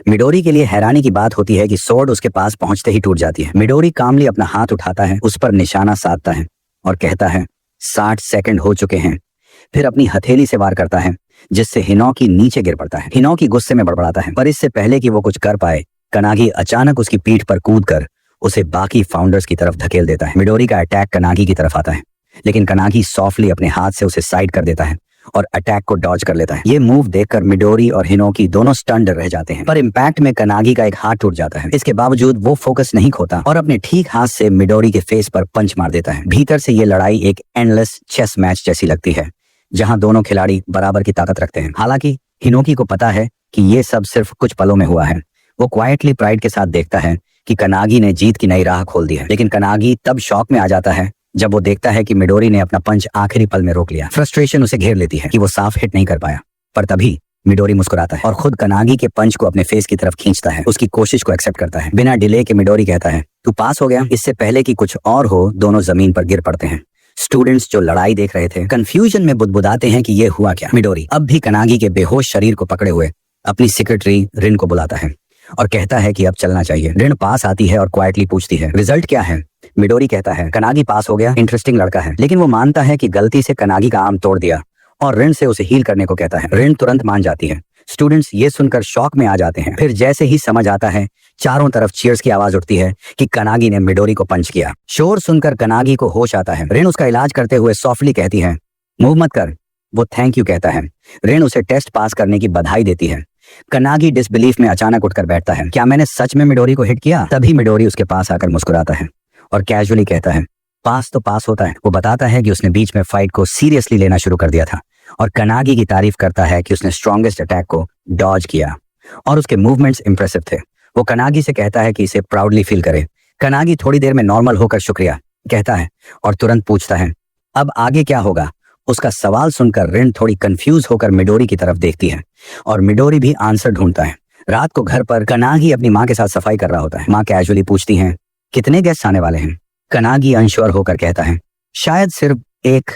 मिडोरी के लिए हैरानी की बात होती है कि सोर्ड उसके पास पहुंचते ही टूट जाती है। मिडोरी कामली अपना हाथ उठाता है, उस पर निशाना साधता है और कहता है 60 सेकंड हो चुके हैं। फिर अपनी हथेली से वार करता है जिससे हिनोकी नीचे गिर पड़ता है। हिनोकी गुस्से में बड़बड़ाता है, पर इससे पहले कि वो कुछ कर पाए, कनागी अचानक उसकी पीठ पर कूदकर उसे बाकी फाउंडर्स की तरफ धकेल देता है। मिडोरी का अटैक कनागी की तरफ आता है, लेकिन कनागी सॉफ्टली अपने हाथ से उसे साइड कर देता है और अटैक को डॉज कर लेता है। ये मूव देखकर मिडोरी और हिनोकी दोनों स्टन्ड रह जाते हैं, पर इम्पैक्ट में कनागी का एक हाथ टूट जाता है। इसके बावजूद वो फोकस नहीं खोता और अपने ठीक हाथ से मिडोरी के फेस पर पंच मार देता है। भीतर से ये लड़ाई एक एंडलेस चेस मैच जैसी लगती है, जहां दोनों खिलाड़ी बराबर की ताकत रखते हैं। हालांकि हिनोकी को पता है कि ये सब सिर्फ कुछ पलों में हुआ है। वो क्वाइटली प्राइड के साथ देखता है कि कनागी ने जीत की नई राह खोल दी है, लेकिन कनागी तब शॉक में आ जाता है जब वो देखता है कि मिडोरी ने अपना पंच आखिरी पल में रोक लिया। फ्रस्ट्रेशन उसे घेर लेती है कि वो साफ हिट नहीं कर पाया, पर तभी मिडोरी मुस्कुराता है और खुद कनागी के पंच को अपने फेस की तरफ खींचता है। उसकी कोशिश को एक्सेप्ट करता है। बिना डिले के मिडोरी कहता है तू पास हो गया। इससे पहले कि कुछ और हो, दोनों जमीन पर गिर पड़ते हैं। स्टूडेंट्स जो लड़ाई देख रहे थे कंफ्यूजन में बुदबुदाते हैं कि ये हुआ क्या। मिडोरी अब भी कनागी के बेहोश शरीर को पकड़े हुए अपनी सेक्रेटरी रिन को बुलाता है और कहता है कि अब चलना चाहिए। रिन पास आती है और क्वाइटली पूछती है रिजल्ट क्या है। मिडोरी कहता है कनागी पास हो गया, इंटरेस्टिंग लड़का है, लेकिन वो मानता है कि गलती से कनागी का आर्म तोड़ दिया और रिन से उसे हील करने को कहता है। रिन तुरंत मान जाती है। स्टूडेंट्स ये सुनकर शॉक में आ जाते हैं। फिर जैसे ही समझ आता है, चारों तरफ चीयर्स की आवाज उठती है कि कनागी ने मिडोरी को पंच किया। शोर सुनकर कनागी को होश आता है। रिन उसका इलाज करते हुए सॉफ्टली कहती है मूव मत कर। वो थैंक यू कहता है। रिन उसे टेस्ट पास करने की बधाई देती है। कनागी डिसबिलीफ में अचानक उठकर बैठता है। क्या मैंने सच में मिडोरी को हिट किया? तभी मिडोरी उसके पास आकर मुस्कुराता है और कैजुअली कहता है पास तो पास होता है। वो बताता है कि उसने बीच में फाइट को सीरियसली लेना शुरू कर दिया था और कनागी की तारीफ करता है कि उसने स्ट्रॉन्गेस्ट अटैक को डॉज किया और उसके मूवमेंट्स इंप्रेसिव थे। वो कनागी से कहता है कि इसे प्राउडली फील करे। कनागी थोड़ी देर में नॉर्मल होकर शुक्रिया कहता है और तुरंत पूछता है अब आगे क्या होगा। उसका सवाल सुनकर रिन थोड़ी कंफ्यूज होकर मिडोरी की तरफ देखती है और मिडोरी भी आंसर ढूंढता है। रात को घर पर कनागी अपनी माँ के साथ सफाई कर रहा होता है। माँ कैजुअली पूछती हैं कितने गेस्ट आने वाले हैं। कनागी अनश्योर होकर कहता है शायद सिर्फ एक।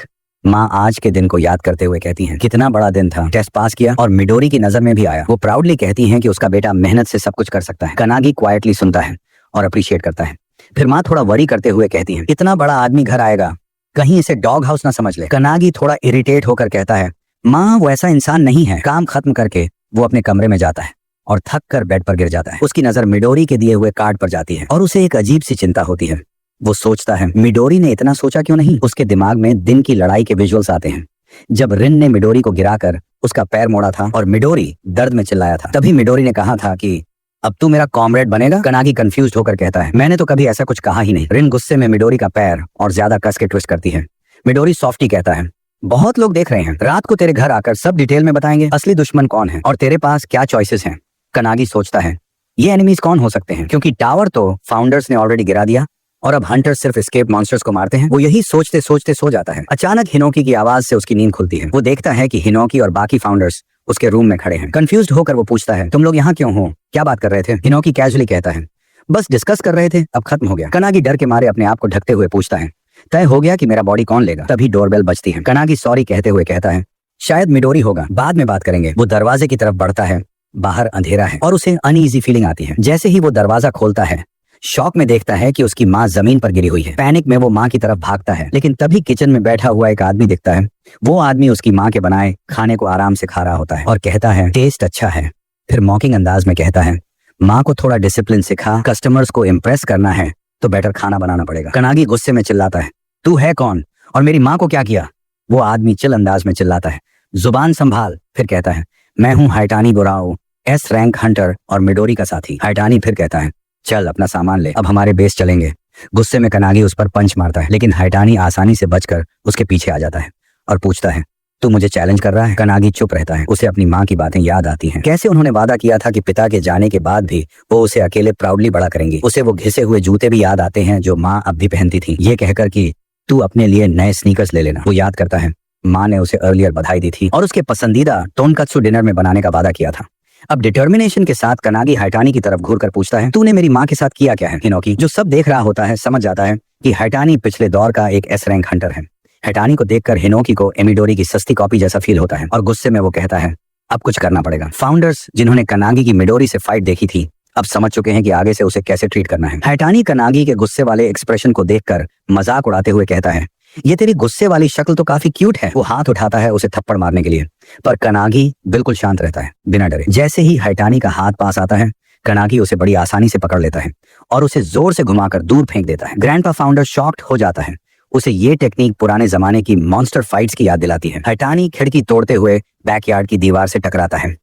माँ आज के दिन को याद करते हुए कहती हैं कितना बड़ा दिन था, टेस्ट पास किया और मिडोरी की नजर में भी आया। वो प्राउडली कहती हैं कि उसका बेटा मेहनत से सब कुछ कर सकता है। कनागी क्वाइटली सुनता है और अप्रिशिएट करता है। फिर माँ थोड़ा वरी करते हुए कहती हैं इतना बड़ा आदमी घर आएगा, कहीं इसे डॉग हाउस ना समझ ले। कनागी थोड़ा इरिटेट होकर कहता है माँ वो ऐसा इंसान नहीं है। काम खत्म करके वो अपने कमरे में जाता है और थक कर बेड पर गिर जाता है। उसकी नजर मिडोरी के दिए हुए कार्ड पर जाती है और उसे एक अजीब सी चिंता होती है। वो सोचता है मिडोरी ने इतना सोचा क्यों नहीं। उसके दिमाग में दिन की लड़ाई के विजुअल्स आते हैं जब रिन ने मिडोरी को गिराकर उसका पैर मोड़ा था और मिडोरी दर्द में चिल्लाया था। तभी मिडोरी ने कहा था कि अब तू मेरा कॉमरेड बनेगा। कनागी कंफ्यूज्ड होकर कहता है मैंने तो कभी ऐसा कुछ कहा ही नहीं। रिन गुस्से में मिडोरी का पैर और ज्यादा कस के ट्विस्ट करती है। मिडोरी सॉफ्टी कहता है बहुत लोग देख रहे हैं, रात को तेरे घर आकर सब डिटेल में बताएंगे असली दुश्मन कौन है और तेरे पास क्या चॉइसेस हैं। कनागी सोचता है ये एनिमीज कौन हो सकते हैं, क्योंकि टावर तो फाउंडर्स ने ऑलरेडी गिरा दिया और अब हंटर्स सिर्फ एस्केप मॉन्स्टर्स को मारते हैं। वो यही सोचते सोचते सो जाता है। अचानक हिनोकी की आवाज से उसकी नींद खुलती है। वो देखता है कि हिनोकी और बाकी फाउंडर्स उसके रूम में खड़े हैं। कंफ्यूज्ड होकर वो पूछता है तुम लोग यहाँ क्यों हो, क्या बात कर रहे थे। हिनोकी कैजुअली कहता है बस डिस्कस कर रहे थे, अब खत्म हो गया। कनागी डर के मारे अपने आप को ढकते हुए पूछता है, तय हो गया कि मेरा बॉडी कौन लेगा? तभी डोरबेल बजती है। कनागी सॉरी कहते हुए कहता है, शायद मिडोरी होगा, बाद में बात करेंगे। वो दरवाजे की तरफ बढ़ता है। बाहर अंधेरा है और उसे अनईजी फीलिंग आती है। जैसे ही वो दरवाजा खोलता है, शॉक में देखता है कि उसकी माँ जमीन पर गिरी हुई है। पैनिक में वो माँ की तरफ भागता है, लेकिन तभी किचन में बैठा हुआ एक आदमी दिखता है। वो आदमी उसकी माँ के बनाए खाने को आराम से खा रहा होता है और कहता है, टेस्ट अच्छा है। फिर मॉकिंग अंदाज में कहता है, माँ को थोड़ा डिसिप्लिन सिखा, कस्टमर्स को इम्प्रेस करना है तो बेटर खाना बनाना पड़ेगा। कनागी गुस्से में चिल्लाता है, तू है कौन और मेरी माँ को क्या किया? वो आदमी चिल अंदाज में चिल्लाता है, जुबान संभाल। फिर कहता है, मैं हूँ हाइटानी बुराओ, एस रैंक हंटर और मिडोरी का साथी। हाइटानी फिर कहता है, चल अपना सामान ले, अब हमारे बेस चलेंगे। गुस्से में कनागी उस पर पंच मारता है, लेकिन हाइटानी आसानी से बचकर उसके पीछे आ जाता है और पूछता है, तू मुझे चैलेंज कर रहा है? कनागी चुप रहता है। उसे अपनी माँ की बातें याद आती हैं, कैसे उन्होंने वादा किया था कि पिता के जाने के बाद भी वो उसे अकेले प्राउडली बड़ा करेंगी। उसे वो घिसे हुए जूते भी याद आते हैं जो माँ अब भी पहनती थी, ये कहकर कि तू अपने लिए नए स्नीकर्स ले लेना। वो याद करता है माँ ने उसे अर्लियर बधाई दी थी और उसके पसंदीदा टोनकत्सु डिनर में बनाने का वादा किया था। अब डिटर्मिनेशन के साथ कनागी हाइटानी की तरफ घूरकर पूछता है, तूने मेरी माँ के साथ किया क्या है? हिनोकी, जो सब देख रहा होता है, समझ जाता है कि हाइटानी पिछले दौर का एक एस रैंक हंटर है। हाइटानी को देखकर हिनोकी को एमिडोरी की सस्ती कॉपी जैसा फील होता है और गुस्से में वो कहता है, अब कुछ करना पड़ेगा। फाउंडर्स जिन्होंने कनागी की मिडोरी से फाइट देखी थी, अब समझ चुके हैं कि आगे से उसे कैसे ट्रीट करना है। हाइटानी कनागी के गुस्से वाले एक्सप्रेशन को देखकर मजाक उड़ाते हुए कहता है, ये तेरी गुस्से वाली शक्ल तो काफी क्यूट है। वो हाथ उठाता है उसे थप्पड़ मारने के लिए, पर कनागी बिल्कुल शांत रहता है बिना डरे। जैसे ही हाइटानी का हाथ पास आता है, कनागी उसे बड़ी आसानी से पकड़ लेता है और उसे जोर से घुमाकर दूर फेंक देता है। ग्रैंडपा फाउंडर शॉक्ड हो जाता है। उसे ये टेक्निक पुराने जमाने की मॉन्स्टर फाइट्स की याद दिलाती है। हाइटानी खिड़की तोड़ते हुए बैकयार्ड की दीवार से टकराता है,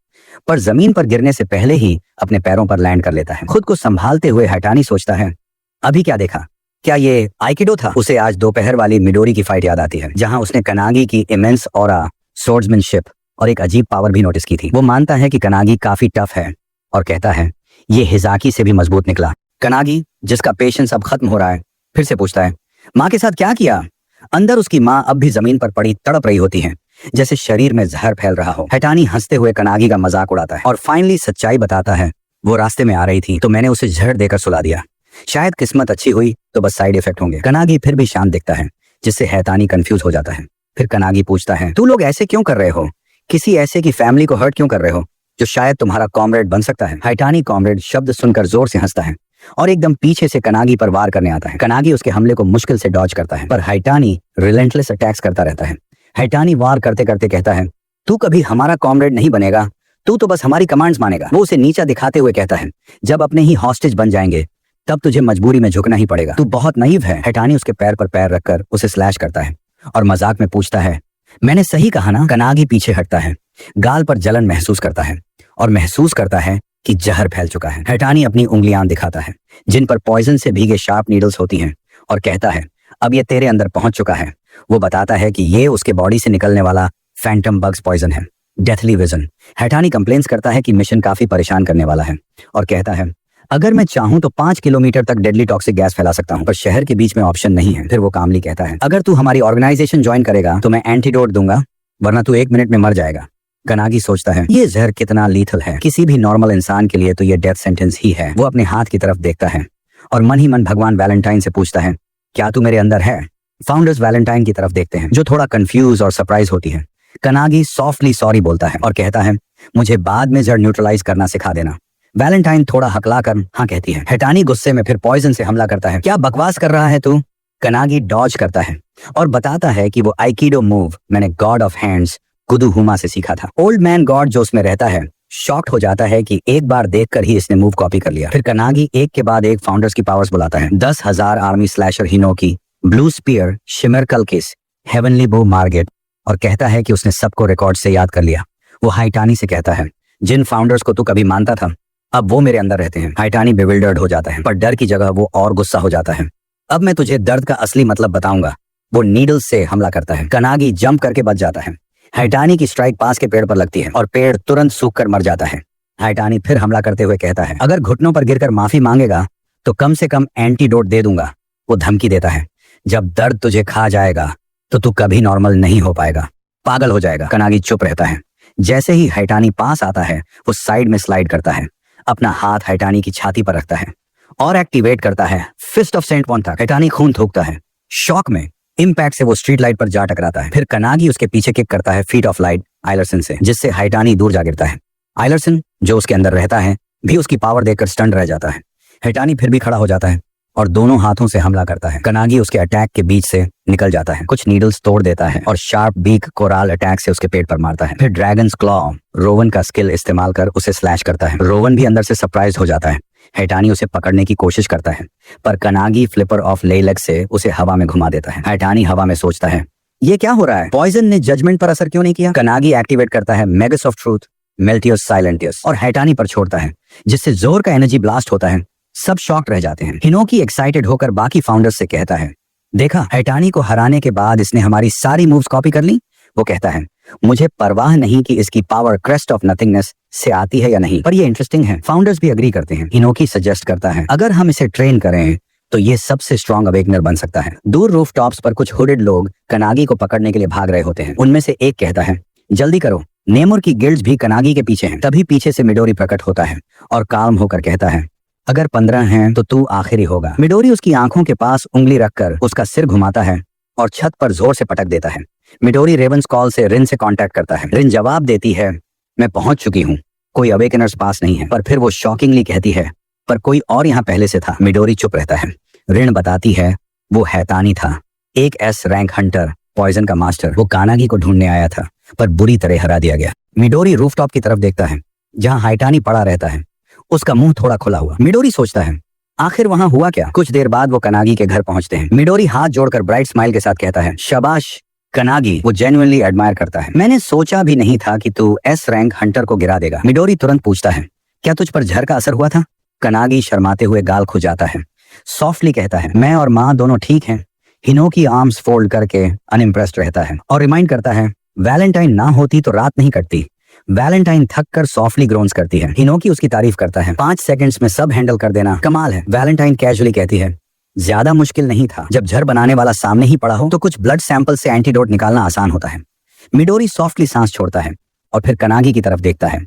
पर जमीन पर गिरने से पहले ही अपने पैरों पर लैंड कर लेता है। खुद को संभालते हुए हाइटानी सोचता है, अभी क्या देखा? क्या ये आइकिडो था? उसे आज दोपहर वाली मिडोरी की फाइट याद आती है, जहां उसने कनागी की इमेंस ऑरा, स्वॉर्ड्समैनशिप और एक अजीब पावर भी नोटिस की थी। वो मानता है कि कनागी काफी टफ है और कहता है, ये हिजाकी से भी मजबूत निकला। कनागी, जिसका पेशेंस अब खत्म हो रहा है, फिर से पूछता है, माँ के साथ क्या किया? अंदर उसकी माँ अब भी जमीन पर पड़ी तड़प रही होती है, जैसे शरीर में जहर फैल रहा हो। हाइटानी हंसते हुए कनागी का मजाक उड़ाता है और फाइनली सच्चाई बताता है, वो रास्ते में आ रही थी तो मैंने उसे झड़ देकर सुला दिया। शायद किस्मत अच्छी हुई तो बस साइड इफेक्ट होंगे। कनागी फिर भी शांत दिखता है, जिससे हाइटानी कंफ्यूज हो जाता है। फिर कनागी पूछता है, तू लोग ऐसे क्यों कर रहे हो? किसी ऐसे की फैमिली को हर्ट क्यों कर रहे हो जो शायद तुम्हारा कॉमरेड बन सकता है? हाइटानी कॉमरेड शब्द सुनकर जोर से हंसता है और एकदम पीछे से कनागी पर वार करने आता है। कनागी उसके हमले को मुश्किल से डॉज करता है, पर हाइटानी रिलेंटलेस अटैक्स करता रहता है। हाइटानी वार करते करते कहता है, तू कभी हमारा कॉमरेड नहीं बनेगा, तू तो बस हमारी कमांड्स मानेगा। वो उसे नीचा दिखाते हुए कहता है, जब अपने ही हॉस्टेज बन जाएंगे तब तुझे मजबूरी में झुकना ही पड़ेगा। तू बहुत नईव है। हाइटानी उसके पैर पर पैर रखकर उसे स्लैश करता है और मजाक में पूछता है, मैंने सही कहा ना? कनागी पीछे हटता है, गाल पर जलन महसूस करता है और महसूस करता है कि जहर फैल चुका है। हाइटानी अपनी उंगलियां दिखाता है जिन पर पॉइजन से भीगे शार्प नीडल्स होती हैं और कहता है, अब ये तेरे अंदर पहुंच चुका है। वो बताता है कि ये उसके बॉडी से निकलने वाला फैंटम बग्स पॉइजन है, डेथली विजन। हाइटानी कंप्लेन्स करता है कि मिशन काफी परेशान करने वाला है और कहता है, अगर मैं चाहूं तो 5 किलोमीटर तक डेडली टॉक्सिक गैस फैला सकता हूं, पर शहर के बीच में ऑप्शन नहीं है। फिर वो कामली कहता है, अगर तू हमारी ऑर्गेनाइजेशन ज्वाइन करेगा तो मैं एंटीडोट दूंगा, वरना तू 1 मिनट में मर जाएगा। कनागी सोचता है, ये जहर कितना लीथल है। किसी भी नॉर्मल इंसान के लिए तो ये डेथ सेंटेंस ही है। वो अपने हाथ की तरफ देखता है और मन ही मन भगवान वैलेंटाइन से पूछता है, क्या तू मेरे अंदर है? फाउंडर्स वैलेंटाइन की तरफ देखते हैं, जो थोड़ा कंफ्यूज और सरप्राइज होती है। कनागी सॉफ्टली सॉरी बोलता है और कहता है, मुझे बाद में जड़ न्यूट्रलाइज करना सिखा देना। वैलेंटाइन थोड़ा हकला कर हाँ कहती है। हाइटानी गुस्से में फिर पॉइजन से हमला करता है, क्या बकवास कर रहा है तू? कनागी डॉज करता है और बताता है कि वो आइकिडो मूव मैंने गॉड ऑफ हैंड्स कुदुहुमा से सीखा था। ओल्ड मैन गॉड जो उसमें रहता है शॉक्ड हो जाता है कि एक बार देखकर ही इसने मूव कॉपी कर लिया। फिर कनागी एक के बाद एक फाउंडर्स की पावर्स बुलाता है, 10,000 army slasher Hinoki, blue spear, shimmer Kalkis, heavenly bow Margate, और कहता है कि उसने सबको रिकॉर्ड से याद कर लिया। वो हाइटानी से कहता है, जिन फाउंडर्स को तू कभी मानता था अब वो मेरे अंदर रहते हैं। हाइटानी बेविल्डर्ड हो जाता है, पर डर की जगह वो और गुस्सा हो जाता है। अब मैं तुझे दर्द का असली मतलब बताऊंगा। वो नीडल्स से हमला करता है। कनागी जंप करके बच जाता है। हाइटानी की स्ट्राइक पास के पेड़ पर लगती है और पेड़ तुरंत सूख कर मर जाता है। हाइटानी फिर हमला करते हुए कहता है, अगर घुटनों पर गिरकर माफी मांगेगा तो कम से कम एंटीडोट दे दूंगा। वो धमकी देता है, जब दर्द तुझे खा जाएगा तो तू कभी नॉर्मल नहीं हो पाएगा, पागल हो जाएगा। कनागी चुप रहता है। जैसे ही हाइटानी पास आता है वो साइड में स्लाइड करता है, अपना हाथ हाइटानी की छाती पर रखता है और एक्टिवेट करता है फिस्ट ऑफ सेंट वॉन तक। हैटानी खून थूकता है। शॉक में इम्पैक्ट से वो स्ट्रीट लाइट पर जा टकराता है। फिर कनागी उसके पीछे किक करता है फीट ऑफ लाइट आइलरसन से, जिससे हैटानी दूर जा गिरता है। आइलरसन जो उसके अंदर रहता है भी उसकी पावर देखकर स्टंट रह जाता है। हैटानी फिर भी खड़ा हो जाता है और दोनों हाथों से हमला करता है। कनागी उसके अटैक के बीच से निकल जाता है, कुछ नीडल्स तोड़ देता है और शार्प बीक कोराल अटैक से उसके पेट पर मारता है। फिर ड्रैगन्स क्लॉ रोवन का स्किल इस्तेमाल कर उसे स्लैश करता है। रोवन भी अंदर से सरप्राइज हो जाता है। हैटानी उसे पकड़ने की कोशिश करता है, पर कनागी फ्लिपर ऑफ लेलेग से उसे हवा में घुमा देता है। हैटानी हवा में सोचता है, ये क्या हो रहा है? पॉइजन ने जजमेंट पर असर क्यों नहीं किया? कनागी एक्टिवेट करता है मेगस ऑफ ट्रूथ, मेल्टियस साइलेंटियस और हैटानी पर छोड़ता है, जिससे जोर का एनर्जी ब्लास्ट होता है। सब शॉक्ड रह जाते हैं। हिनोकी एक्साइटेड होकर बाकी फाउंडर्स से कहता है, देखा, हैटानी को हराने के बाद इसने हमारी सारी मूव्स कॉपी कर ली। वो कहता है, मुझे परवाह नहीं कि इसकी पावर क्रेस्ट ऑफ नथिंगनेस से आती है या नहीं, पर ये इंटरेस्टिंग है। फाउंडर्स भी अग्री करते हैं। हिनोकी सजेस्ट करता है, अगर हम इसे ट्रेन करें तो ये सबसे स्ट्रॉन्ग अवेकनर बन सकता है। दूर रूफ टॉप्स पर कुछ हुडेड लोग कनागी को पकड़ने के लिए भाग रहे होते हैं। उनमें से एक कहता है, जल्दी करो, नेमोर की गिल्ड्स भी कनागी के पीछे हैं। तभी पीछे से मिडोरी प्रकट होता है और काम होकर कहता है, अगर 15 हैं तो तू आखिरी होगा। मिडोरी उसकी आंखों के पास उंगली रखकर उसका सिर घुमाता है और छत पर जोर से पटक देता है। मिडोरी रेवंस कॉल से रिन से कांटेक्ट करता है। रिन जवाब देती है, मैं पहुंच चुकी हूँ, कोई अवेकनर्स पास नहीं है। पर फिर वो शॉकिंगली कहती है, पर कोई और यहाँ पहले से था। मिडोरी चुप रहता है। रिन बताती है, वो हैतानी था, एक एस रैंक हंटर, पॉइजन का मास्टर। वो कानागी को ढूंढने आया था, पर बुरी तरह हरा दिया गया। मिडोरी रूफटॉप की तरफ देखता है जहाँ हैटानी पड़ा रहता है, उसका मुंह थोड़ा खुला हुआ। मिडोरी सोचता है, आखिर वहां हुआ क्या? कुछ देर बाद वो कनागी के घर पहुंचते हैं। मिडोरी हाथ जोड़कर ब्राइट स्माइल के साथ कहता है, शाबाश कनागी। वो जेन्युइनली एडमायर करता है। मैंने सोचा भी नहीं था कि तू एस रैंक हंटर को गिरा देगा। मिडोरी तुरंत पूछता है, क्या तुझ पर झर का असर हुआ था? कनागी शर्माते हुए गाल खुजाता है। सॉफ्टली कहता है, मैं और माँ दोनों ठीक हैं। हिनोकी आर्म्स फोल्ड करके अनइम्प्रेस्ड रहता है और रिमाइंड करता है, वैलेंटाइन ना होती तो रात नहीं कटती। वैलेंटाइन थक कर सॉफ्टली ग्रोन्स करती है। हिनोकी उसकी तारीफ करता है, 5 सेकंड्स में सब हैंडल कर देना कमाल है। वैलेंटाइन कैजुअली कहती है, ज्यादा मुश्किल नहीं था। जब झर बनाने वाला सामने ही पड़ा हो तो कुछ ब्लड सैंपल से एंटीडोट निकालना आसान होता है। मिडोरी सॉफ्टली सांस छोड़ता है और फिर कनागी की तरफ देखता है।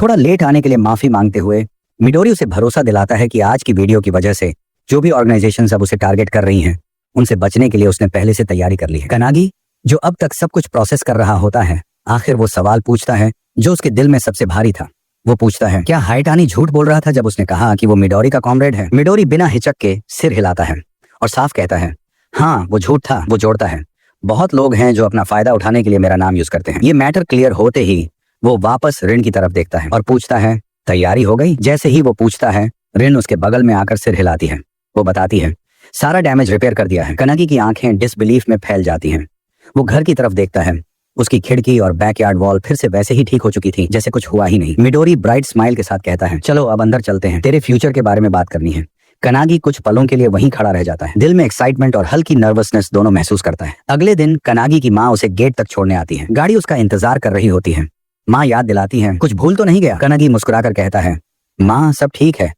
थोड़ा लेट आने के लिए माफी मांगते हुए मिडोरी उसे भरोसा दिलाता है कि आज की वीडियो की वजह से जो भी ऑर्गेनाइजेशंस अब उसे टारगेट कर रही हैं, उनसे बचने के लिए उसने पहले से तैयारी कर ली है। कनागी जो अब तक सब कुछ प्रोसेस कर रहा होता है, आखिर वो सवाल पूछता है जो उसके दिल में सबसे भारी था। वो पूछता है, क्या हैटानी झूठ बोल रहा था जब उसने कहा कि वो मिडोरी का कॉमरेड है? मिडोरी बिना हिचक के सिर हिलाता है और साफ कहता है, हाँ वो झूठ था। वो जोड़ता है, बहुत लोग हैं जो अपना फायदा उठाने के लिए मेरा नाम यूज करते हैं। ये मैटर क्लियर होते ही वो वापस रिन की तरफ देखता है और पूछता है, तैयारी हो गई? जैसे ही वो पूछता है, रिन उसके बगल में आकर सिर हिलाती है। वो बताती है, सारा डैमेज रिपेयर कर दिया है। कनागी की आंखें डिसबिलीफ में फैल जाती हैं। वो घर की तरफ देखता है। उसकी खिड़की और बैकयार्ड वॉल फिर से वैसे ही ठीक हो चुकी थी जैसे कुछ हुआ ही नहीं। मिडोरी ब्राइट स्माइल के साथ कहता है, चलो अब अंदर चलते हैं, तेरे फ्यूचर के बारे में बात करनी है। कनागी कुछ पलों के लिए वहीं खड़ा रह जाता है। दिल में एक्साइटमेंट और हल्की नर्वसनेस दोनों महसूस करता है। अगले दिन कनागी की माँ उसे गेट तक छोड़ने आती है। गाड़ी उसका इंतजार कर रही होती है। माँ याद दिलाती है, कुछ भूल तो नहीं गया? कनागी मुस्कुराकर कहता है, माँ सब ठीक है,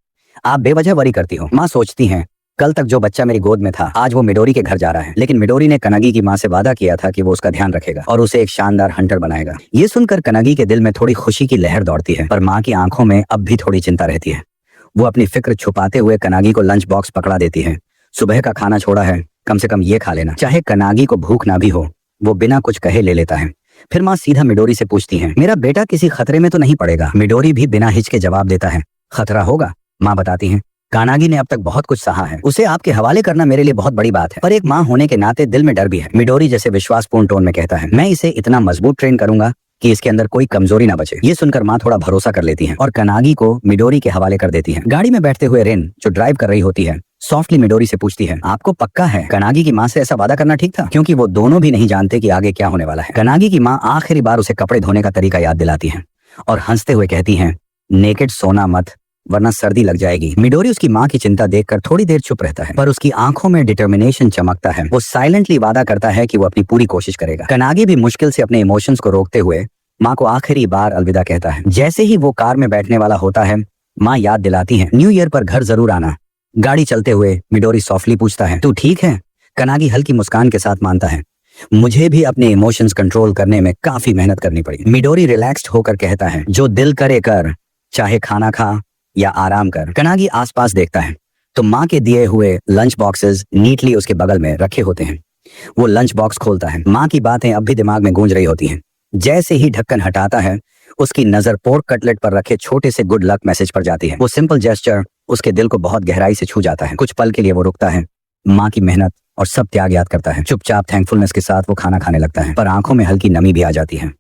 आप बेवजह वरी करती हो। माँ सोचती हैं, कल तक जो बच्चा मेरी गोद में था आज वो मिडोरी के घर जा रहा है, लेकिन मिडोरी ने कनागी की माँ से वादा किया था कि वो उसका ध्यान रखेगा और उसे एक शानदार हंटर बनाएगा। ये सुनकर कनागी के दिल में थोड़ी खुशी की लहर दौड़ती है, पर माँ की आंखों में अब भी थोड़ी चिंता रहती है। वो अपनी फिक्र छुपाते हुए कनागी को लंच बॉक्स पकड़ा देती है। सुबह का खाना छोड़ा है, कम से कम ये खा लेना। चाहे कनागी को भूख ना भी हो, वो बिना कुछ कहे ले लेता है। फिर माँ सीधा मिडोरी से पूछती है, मेरा बेटा किसी खतरे में तो नहीं पड़ेगा? मिडोरी भी बिना हिचके जवाब देता है, खतरा होगा। माँ बताती है, कानागी ने अब तक बहुत कुछ सहा है, उसे आपके हवाले करना मेरे लिए बहुत बड़ी बात है, पर एक माँ होने के नाते दिल में डर भी है। मिडोरी जैसे विश्वासपूर्ण टोन में कहता है, मैं इसे इतना मजबूत ट्रेन करूंगा कि इसके अंदर कोई कमजोरी ना बचे। ये सुनकर माँ थोड़ा भरोसा कर लेती है और कनागी को मिडोरी के हवाले कर देती है। गाड़ी में बैठते हुए रिन जो ड्राइव कर रही होती है, सॉफ्टली मिडोरी से पूछती है, आपको पक्का है कनागी की माँ से ऐसा वादा करना ठीक था? क्योंकि वो दोनों भी नहीं जानते कि आगे क्या होने वाला है। कनागी की माँ आखिरी बार उसे कपड़े धोने का तरीका याद दिलाती है और हंसते हुए कहती है, नेकेड सोना मत, वरना सर्दी लग जाएगी। मिडोरी उसकी माँ की चिंता देखकर थोड़ी देर चुप रहता है, पर उसकी आंखों में डिटर्मिनेशन चमकता है। वो साइलेंटली वादा करता है कि वो अपनी पूरी कोशिश करेगा। कनागी भी मुश्किल से अपने इमोशंस को रोकते हुए माँ को आखिरी बार अलविदा कहता है। जैसे ही वो कार में बैठने वाला होता है, माँ याद दिलाती है, न्यू ईयर पर घर जरूर आना। गाड़ी चलते हुए मिडोरी सॉफ्टली पूछता है, तू ठीक है? कनागी हल्की मुस्कान के साथ मानता है, मुझे भी अपने इमोशंस कंट्रोल करने में काफी मेहनत करनी पड़ी। मिडोरी रिलैक्स्ड होकर कहता है, जो दिल करे कर, चाहे खाना खा या आराम कर। कनागी आसपास देखता है। तो माँ के दिए हुए लंच बॉक्सेस नीटली उसके बगल में रखे होते हैं। वो लंच बॉक्स खोलता है। माँ की बातें अब भी दिमाग में गूंज रही होती हैं। जैसे ही ढक्कन हटाता है, उसकी नजर पोर्क कटलेट पर रखे छोटे से गुड लक मैसेज पर जाती है। वो सिंपल जेस्चर उसके दिल को बहुत गहराई से छू जाता है। कुछ पल के लिए वो रुकता है, माँ की मेहनत और सब त्याग याद करता है। चुपचाप थैंकफुलनेस के साथ वो खाना खाने लगता है, पर आंखों में हल्की नमी भी आ जाती है।